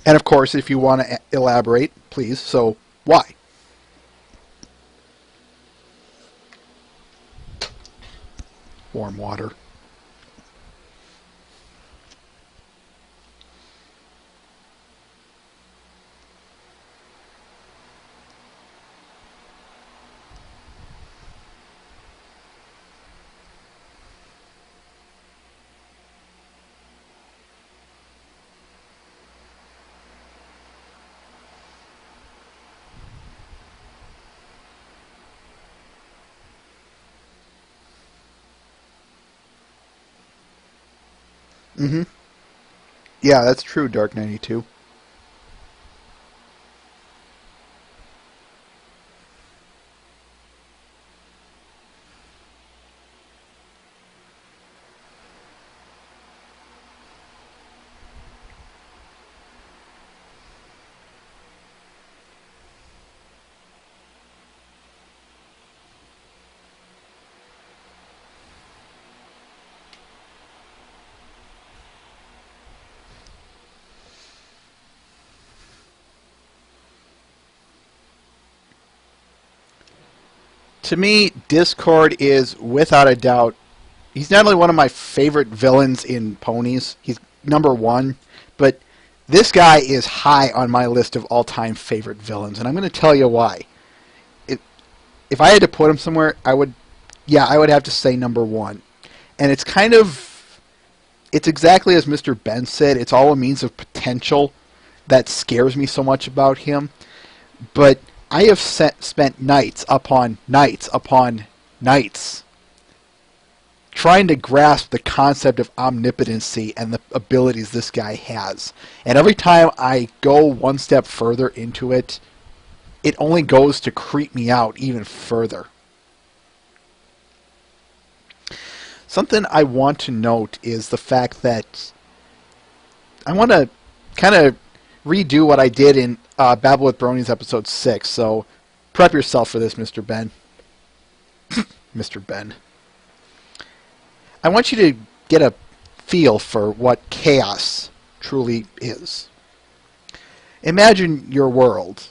And of course, if you want to elaborate, please. So, why? Warm water. Mm-hmm. Yeah, that's true, Dark 92. To me, Discord is without a doubt. He's not only one of my favorite villains in Ponies. He's number one, but this guy is high on my list of all-time favorite villains, and I'm going to tell you why. If I had to put him somewhere, I would have to say number one. And it's exactly as Mr. Ben said. It's all a means of potential that scares me so much about him. But I have spent nights upon nights upon nights trying to grasp the concept of omnipotency and the abilities this guy has. And every time I go one step further into it, it only goes to creep me out even further. Something I want to note is the fact that I want to kind of redo what I did in Babble with Bronies episode 6, so prep yourself for this, Mr. Ben. Mr. Ben. I want you to get a feel for what chaos truly is. Imagine your world.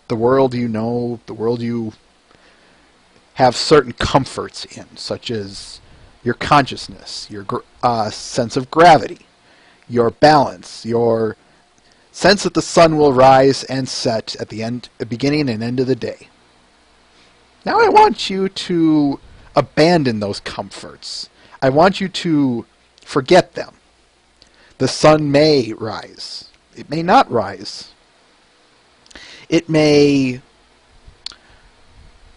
The world you know, the world you have certain comforts in, such as your consciousness, your sense of gravity, your balance, your sense that the sun will rise and set at the beginning and end of the day. Now I want you to abandon those comforts. I want you to forget them. The sun may rise. It may not rise. It may,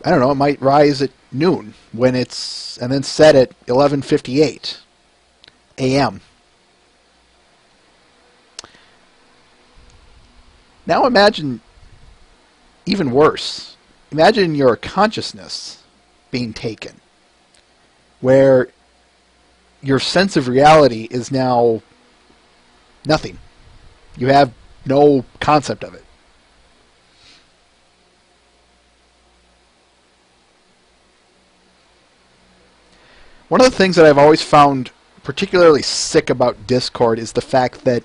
I don't know, it might rise at noon and then set at 11:58 a.m. Now imagine even worse. Imagine your consciousness being taken, where your sense of reality is now nothing. You have no concept of it. One of the things that I've always found particularly sick about Discord is the fact that,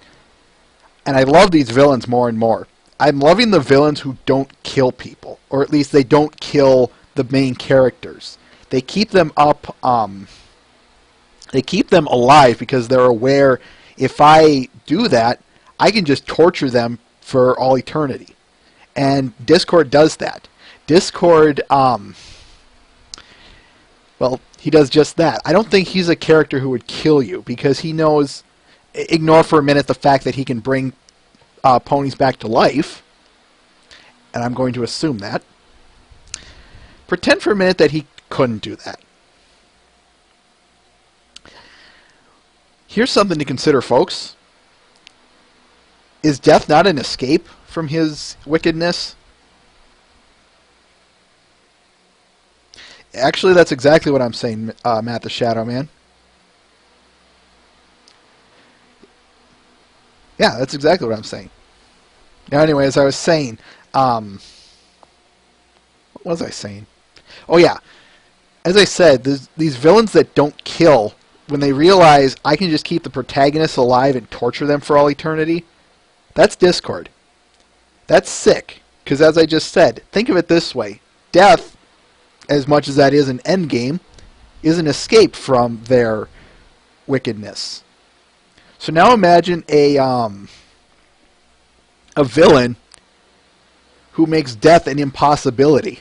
and I love these villains more and more, I'm loving the villains who don't kill people, or at least they don't kill the main characters. They keep them up, they keep them alive because they're aware if I do that, I can just torture them for all eternity. And Discord does that. Discord, well, he does just that. I don't think he's a character who would kill you because he knows, ignore for a minute the fact that he can bring ponies back to life, and I'm going to assume that. Pretend for a minute that he couldn't do that. Here's something to consider, folks. Is death not an escape from his wickedness? Actually, that's exactly what I'm saying, Matt the Shadow Man. Yeah, that's exactly what I'm saying. Now, anyway, as I was saying, what was I saying? Oh, yeah. As I said, these villains that don't kill, when they realize I can just keep the protagonists alive and torture them for all eternity, that's Discord. That's sick. Because as I just said, think of it this way. Death, as much as that is an endgame, is an escape from their wickedness. So now imagine a villain who makes death an impossibility.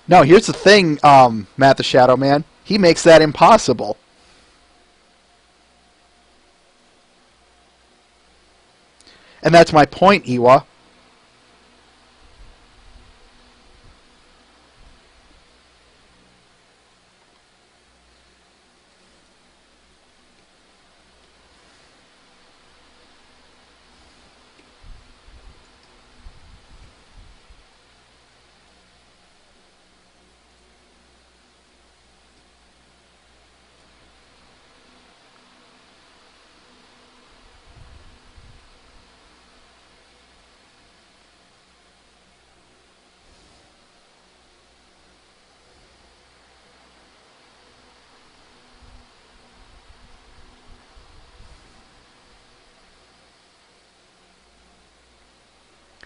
No, here's the thing, Matt the Shadow Man. He makes that impossible. And that's my point, Iwa.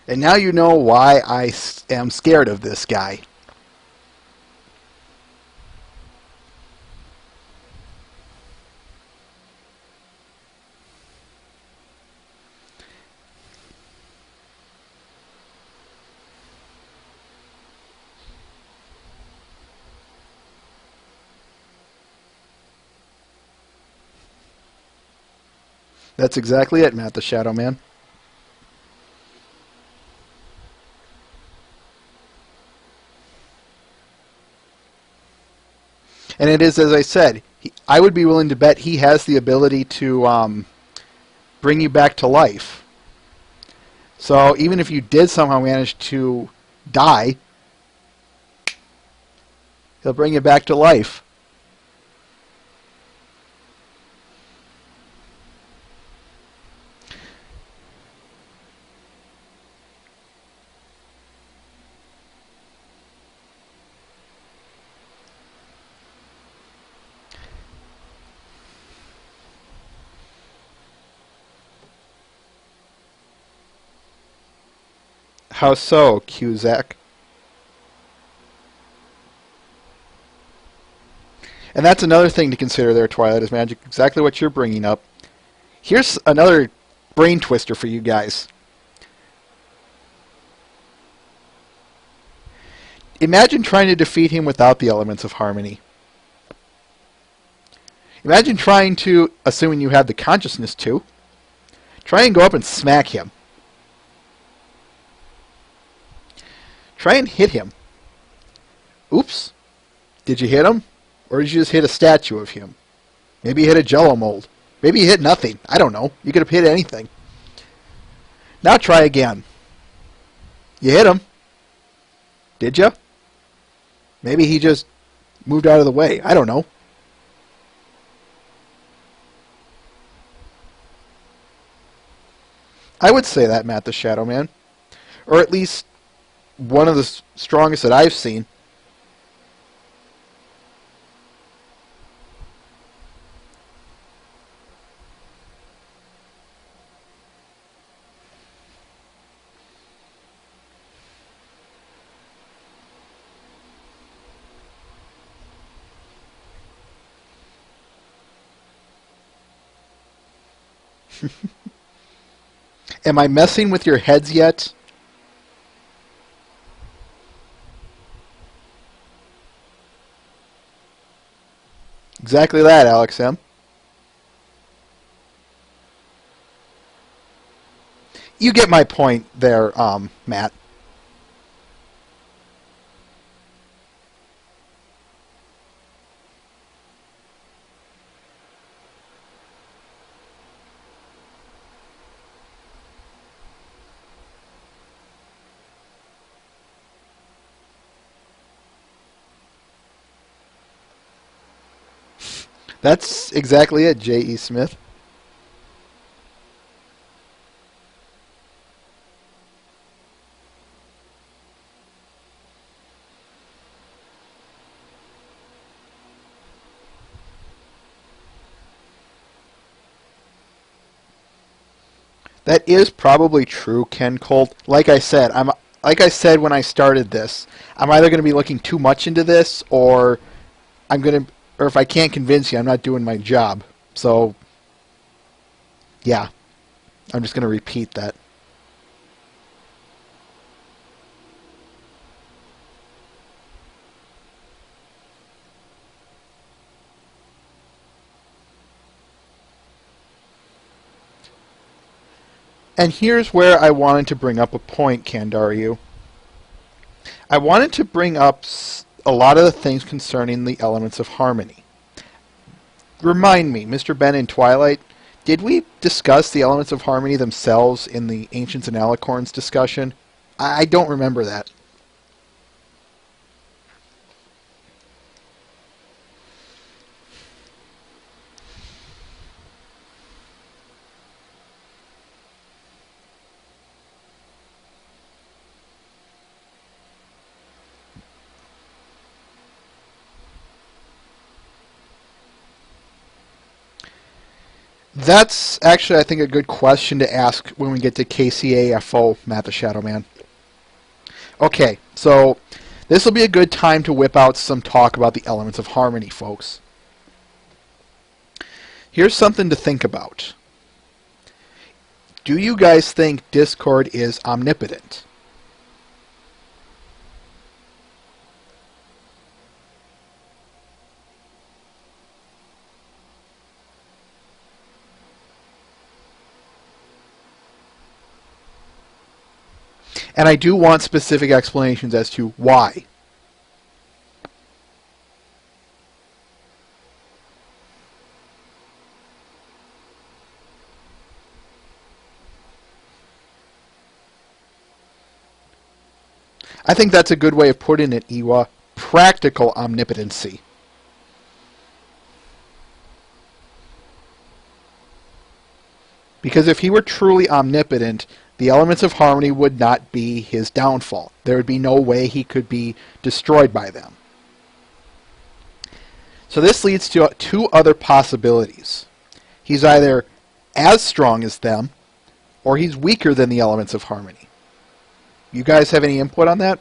And now you know why I am scared of this guy. That's exactly it, Matt the Shadow Man. And it is, as I said, I would be willing to bet he has the ability to bring you back to life. So even if you did somehow manage to die, he'll bring you back to life. How so, Cusack? And that's another thing to consider there, Twilight is Magic, exactly what you're bringing up. Here's another brain twister for you guys. Imagine trying to defeat him without the elements of harmony. Imagine trying to, assuming you have the consciousness to, try and go up and smack him. Try and hit him. Oops. Did you hit him? Or did you just hit a statue of him? Maybe you hit a jello mold. Maybe you hit nothing. I don't know. You could have hit anything. Now try again. You hit him. Did you? Maybe he just moved out of the way. I don't know. I would say that, Matt the Shadow Man. Or at least one of the strongest that I've seen. Am I messing with your heads yet? Exactly that, Alex M. You get my point there, Matt. That's exactly it, J.E. Smith. That is probably true, Ken Colt. Like I said when I started this, I'm either going to be looking too much into this, or or if I can't convince you, I'm not doing my job. So, yeah, I'm just going to repeat that. And here's where I wanted to bring up a point, Candaryu. I wanted to bring up a lot of the things concerning the elements of harmony. Remind me, Mr. Ben in Twilight, did we discuss the elements of harmony themselves in the Ancients and Alicorns discussion? I don't remember that. That's actually, I think, a good question to ask when we get to KCAFO, Matt the Shadow Man. Okay, so this will be a good time to whip out some talk about the elements of harmony, folks. Here's something to think about. Do you guys think Discord is omnipotent? And I do want specific explanations as to why. I think that's a good way of putting it, Iwa. Practical omnipotency. Because if he were truly omnipotent, the elements of harmony would not be his downfall. There would be no way he could be destroyed by them. So this leads to two other possibilities. He's either as strong as them, or he's weaker than the elements of harmony. You guys have any input on that?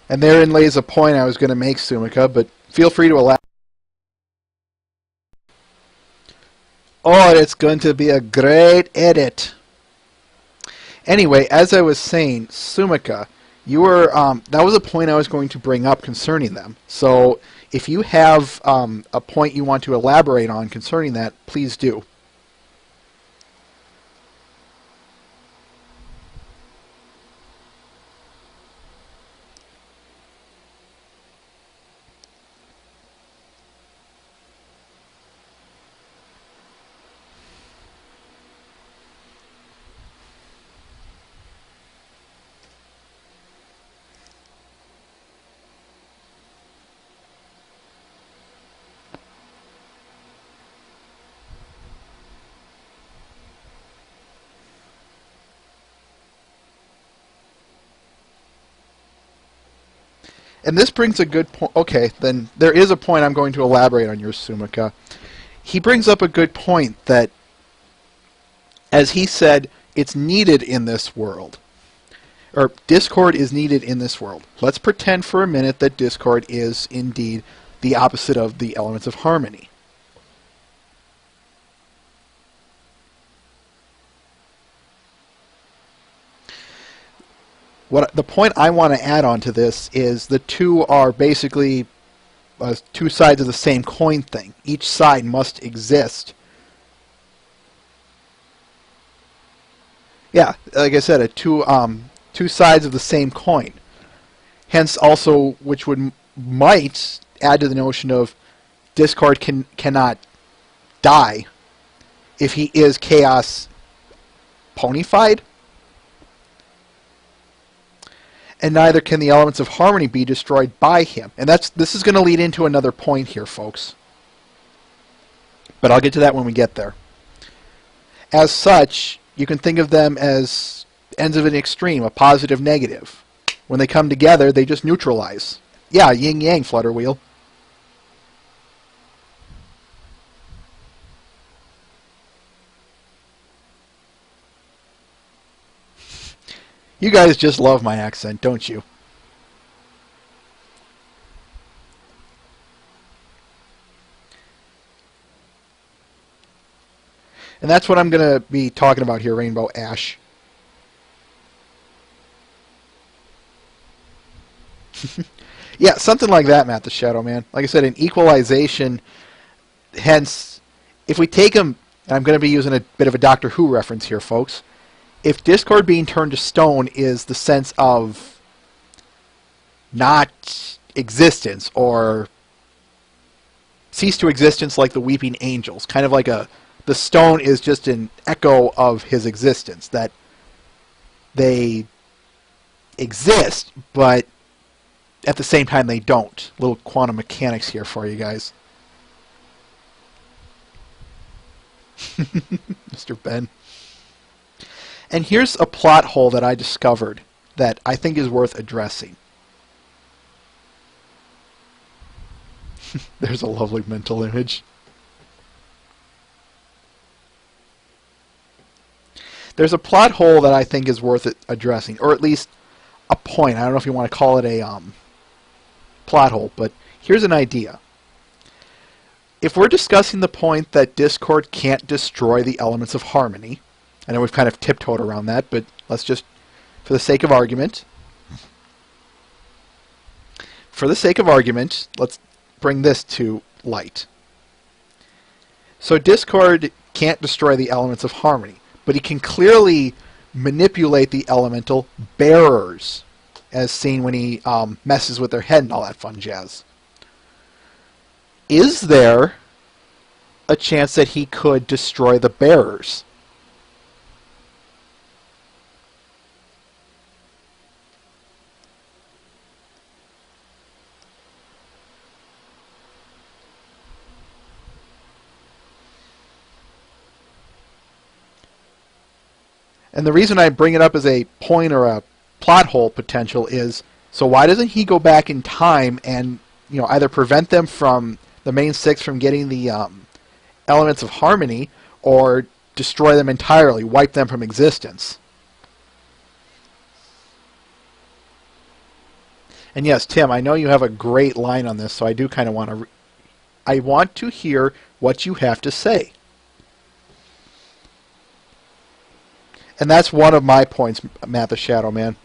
And therein lays a point I was going to make, Sumika, but feel free to elaborate. Oh, it's going to be a great edit. Anyway, as I was saying, Sumika, you were that was a point I was going to bring up concerning them. So if you have a point you want to elaborate on concerning that, please do. And this brings a good point. Okay, then there is a point I'm going to elaborate on yours, Sumika. He brings up a good point that, as he said, it's needed in this world. Or Discord is needed in this world. Let's pretend for a minute that Discord is indeed the opposite of the elements of harmony. What the point I want to add on to this is the two are basically two sides of the same coin thing. Each side must exist. Yeah, like I said, two sides of the same coin. Hence, also, which might add to the notion of Discord cannot die if he is chaos ponified, and neither can the elements of harmony be destroyed by him. And this is going to lead into another point here, folks. But I'll get to that when we get there. As such, you can think of them as ends of an extreme, a positive, negative. When they come together, they just neutralize. Yeah, yin-yang, Flutterwheel. You guys just love my accent, don't you? And that's what I'm going to be talking about here, Rainbow Ash. Yeah, something like that, Matt the Shadow Man. Like I said, an equalization. Hence, if we take him, and I'm going to be using a bit of a Doctor Who reference here, folks. If Discord being turned to stone is the sense of not existence or cease to existence like the weeping angels, kind of like the stone is just an echo of his existence, that they exist, but at the same time they don't. Little quantum mechanics here for you guys. Mr. Ben. And here's a plot hole that I discovered that I think is worth addressing. There's a lovely mental image. There's a plot hole that I think is worth addressing, or at least a point. I don't know if you want to call it a plot hole, but here's an idea. If we're discussing the point that Discord can't destroy the elements of harmony, I know we've kind of tiptoed around that, but let's just, for the sake of argument, let's bring this to light. So Discord can't destroy the elements of harmony, but he can clearly manipulate the elemental bearers, as seen when he messes with their head and all that fun jazz. Is there a chance that he could destroy the bearers? And the reason I bring it up as a point or a plot hole potential is, so why doesn't he go back in time and, you know, either prevent them from, the main six, from getting the elements of harmony, or destroy them entirely, wipe them from existence? And yes, Tim, I know you have a great line on this, so I do kind of want to, I want to hear what you have to say. And that's one of my points, Matt the Shadow Man.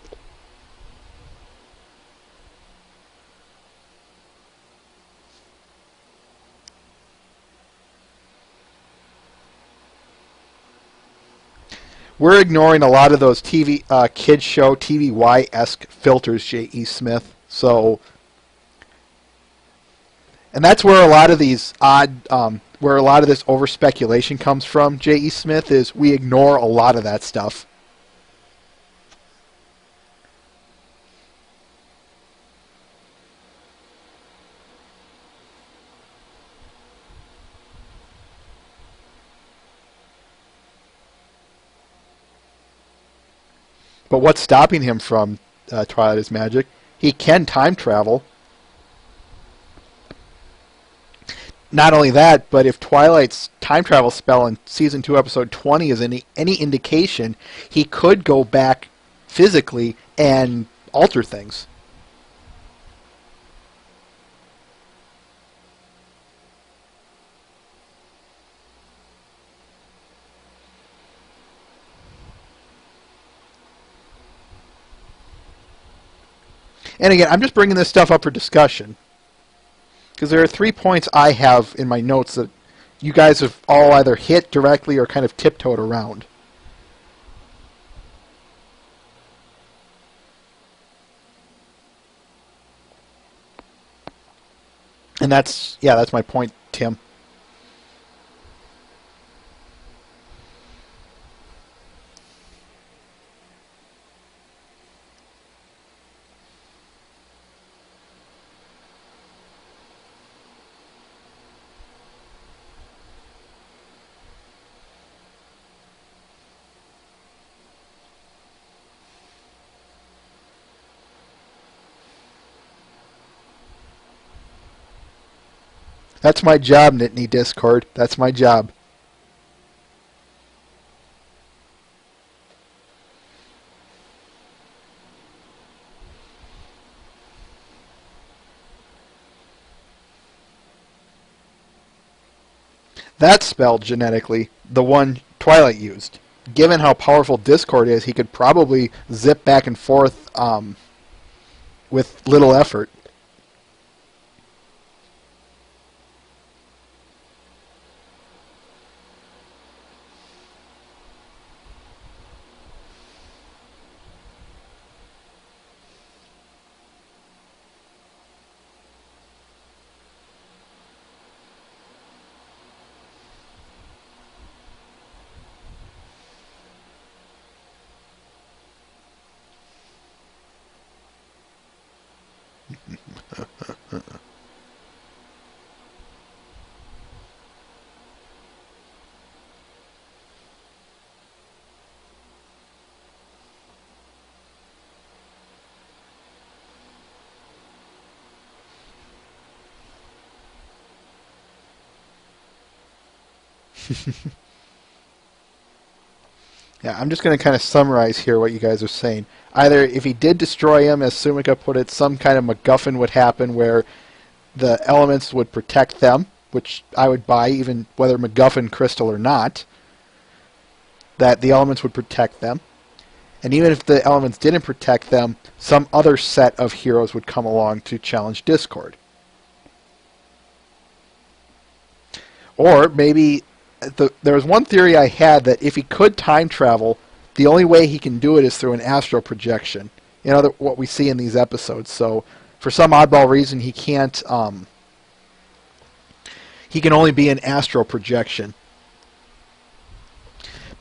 We're ignoring a lot of those TV kids show TVY-esque filters, J.E. Smith. So, and that's where a lot of these odd, where a lot of this over speculation comes from, J.E. Smith, is we ignore a lot of that stuff. But what's stopping him from Twilight is Magic? He can time travel. Not only that, but if Twilight's time travel spell in Season 2, Episode 20 is any indication, he could go back physically and alter things. And again, I'm just bringing this stuff up for discussion. Because there are 3 points I have in my notes that you guys have all either hit directly or kind of tiptoed around. And that's my point, Tim. That's my job, Nittany Discord. That's my job. That's spelled genetically, the one Twilight used. Given how powerful Discord is, he could probably zip back and forth with little effort. Yeah, I'm just going to kind of summarize here what you guys are saying. Either if he did destroy him, as Sumika put it, some kind of MacGuffin would happen where the elements would protect them, which I would buy, even whether MacGuffin crystal or not, that the elements would protect them. And even if the elements didn't protect them, some other set of heroes would come along to challenge Discord. Or maybe there was one theory I had that if he could time travel, the only way he can do it is through an astral projection. You know, what we see in these episodes. So for some oddball reason, he can't. He can only be an astral projection.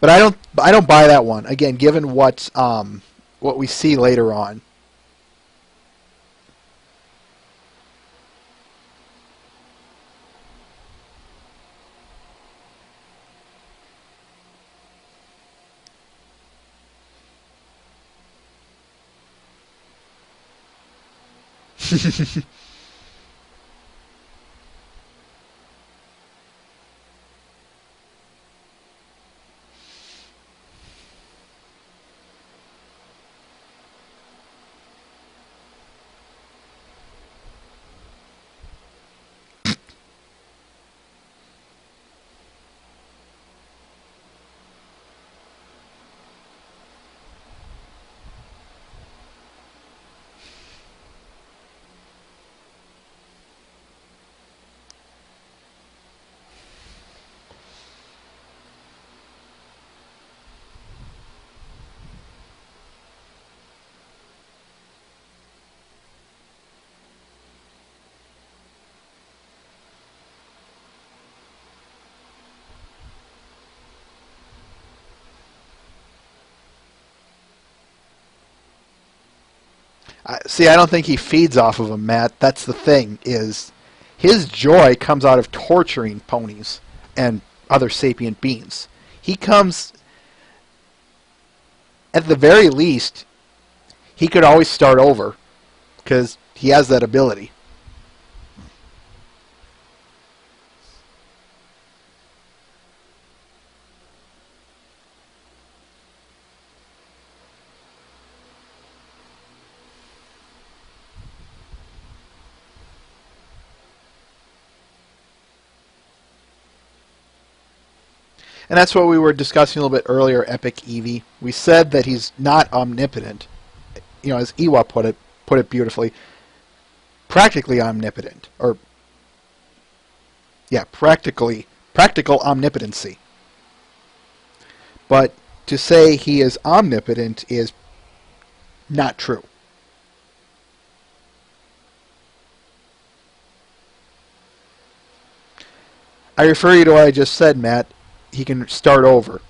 But I don't buy that one. Again, given what we see later on. See, I don't think he feeds off of them, Matt. That's the thing, is his joy comes out of torturing ponies and other sapient beings. He comes, at the very least, he could always start over, because he has that ability. And that's what we were discussing a little bit earlier, Epic Eevee. We said that he's not omnipotent, you know, as Iwa put it, put it beautifully, practically omnipotent, or yeah, practical omnipotency. But to say he is omnipotent is not true. I refer you to what I just said, Matt. He can start over.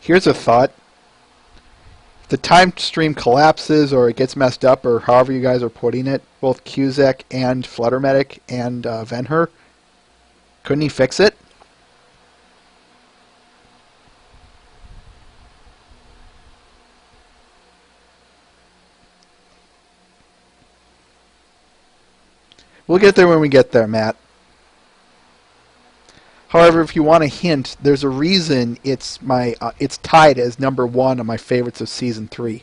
Here's a thought. If the time stream collapses or it gets messed up or however you guys are putting it, both Cusack and Fluttermedic and Venher, couldn't he fix it? We'll get there when we get there, Matt. However, if you want a hint, there's a reason it's tied as #1 of my favorites of season 3.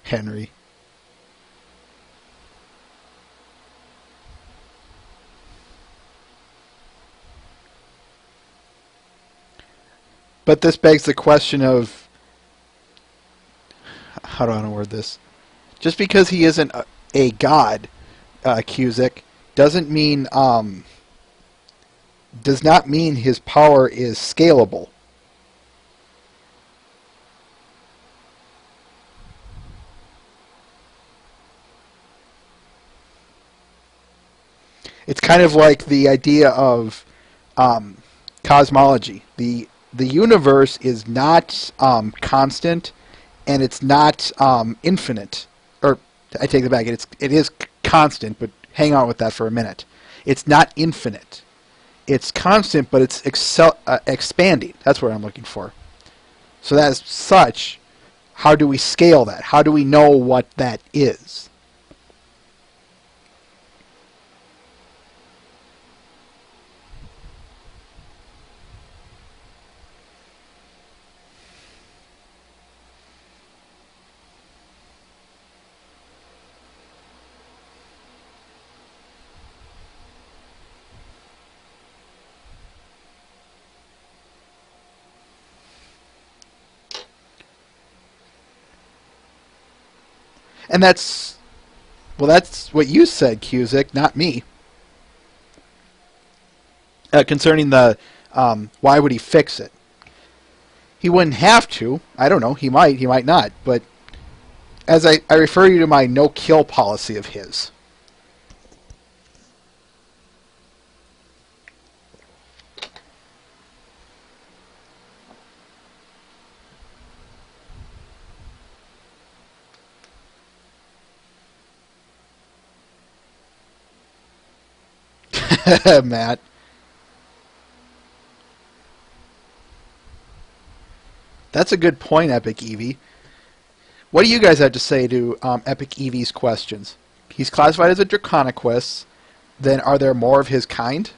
Henry. But this begs the question of, how do I want to word this? Just because he isn't a god, Cusick, does not mean his power is scalable. It's kind of like the idea of cosmology. The universe is not constant, and it's not infinite. Or I take it back. It is constant, but hang on with that for a minute. It's not infinite. It's constant, but it's expanding. That's what I'm looking for. So as such, how do we scale that? How do we know what that is? And that's what you said, Cusick, not me. Concerning the why would he fix it? He wouldn't have to. I don't know. He might not. But as I refer you to my no-kill policy of his. Matt. That's a good point, Epic Eevee. What do you guys have to say to Epic Eevee's questions? He's classified as a Draconiquus. Then are there more of his kind?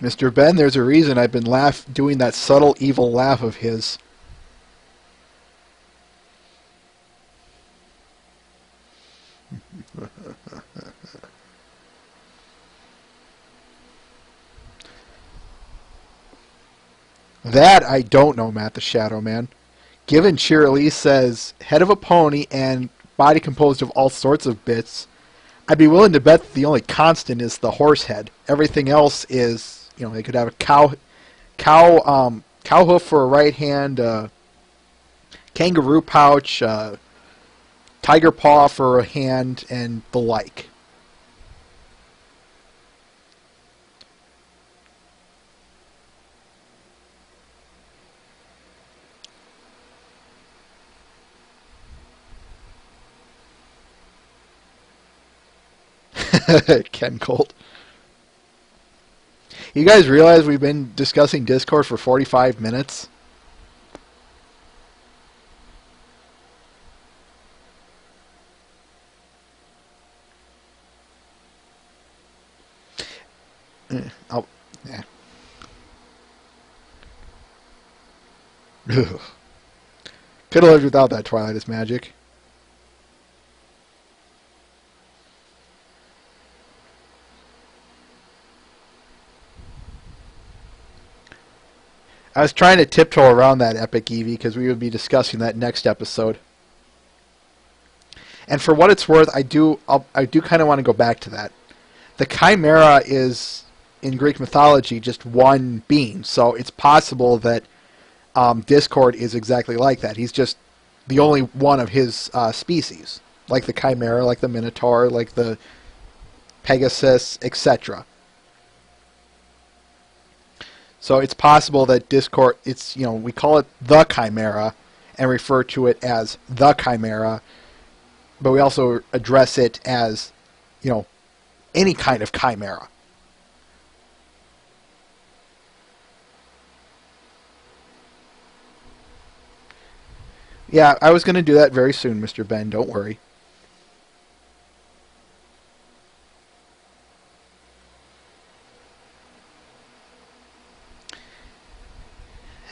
Mr. Ben, there's a reason I've been doing that subtle evil laugh of his. That I don't know, Matt the Shadow Man. Given Cheerilee says head of a pony and body composed of all sorts of bits, I'd be willing to bet the only constant is the horse head. Everything else is, they could have a cow hoof for a right hand, kangaroo pouch, tiger paw for a hand, and the like. Ken Colt. You guys realize we've been discussing Discord for 45 minutes? Oh, yeah. Could have lived without that. Twilight is magic. I was trying to tiptoe around that epic Eevee because we would be discussing that next episode. And for what it's worth, I do kind of want to go back to that. The Chimera is, in Greek mythology, just one being, so it's possible that Discord is exactly like that. He's just the only one of his species, like the Chimera, like the Minotaur, like the Pegasus, etc. So it's possible that Discord, we call it the Chimera and refer to it as the Chimera, but we also address it as, any kind of Chimera. Yeah, I was going to do that very soon, Mr. Ben, don't worry.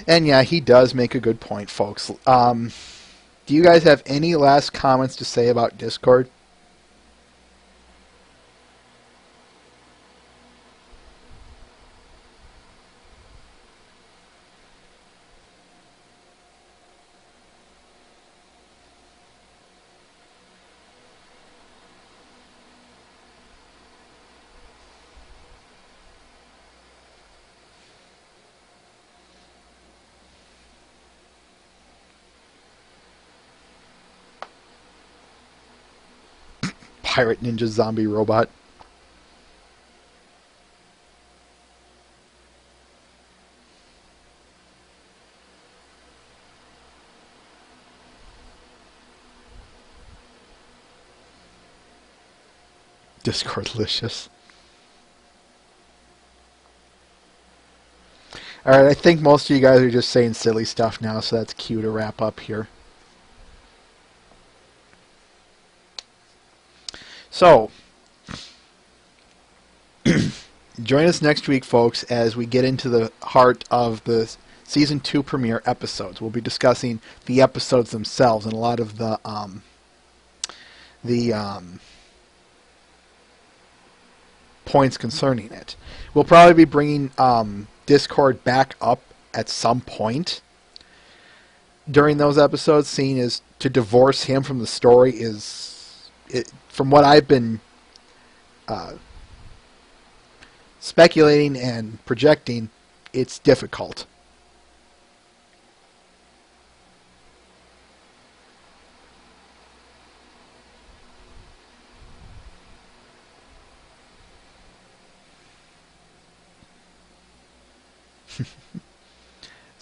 And yeah, he does make a good point, folks. Do you guys have any last comments to say about Discord? Pirate Ninja Zombie Robot. Discordlicious. Alright, I think most of you guys are just saying silly stuff now, so that's cue to wrap up here. So, join us next week, folks, as we get into the heart of the Season 2 premiere episodes. We'll be discussing the episodes themselves and a lot of the points concerning it. We'll probably be bringing Discord back up at some point during those episodes, seeing as to divorce him from the story is, from what I've been speculating and projecting, it's difficult.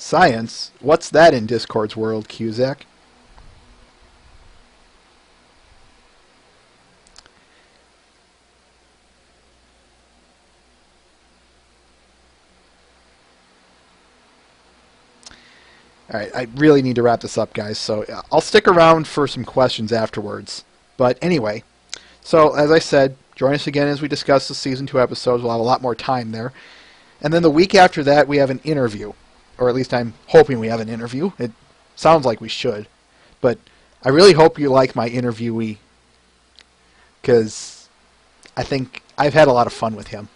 Science? What's that in Discord's world, Cusack? Alright, I really need to wrap this up, guys, so I'll stick around for some questions afterwards. But anyway, so as I said, join us again as we discuss the Season 2 episodes. We'll have a lot more time there. And then the week after that, we have an interview. Or at least I'm hoping we have an interview. It sounds like we should. But I really hope you like my interviewee. Because I think I've had a lot of fun with him.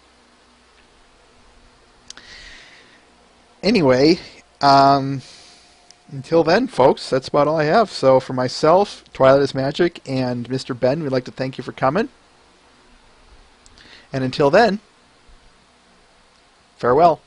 Anyway, until then, folks, that's about all I have. So for myself, Twilight is Magic, and Mr. Ben, we'd like to thank you for coming. And until then, farewell.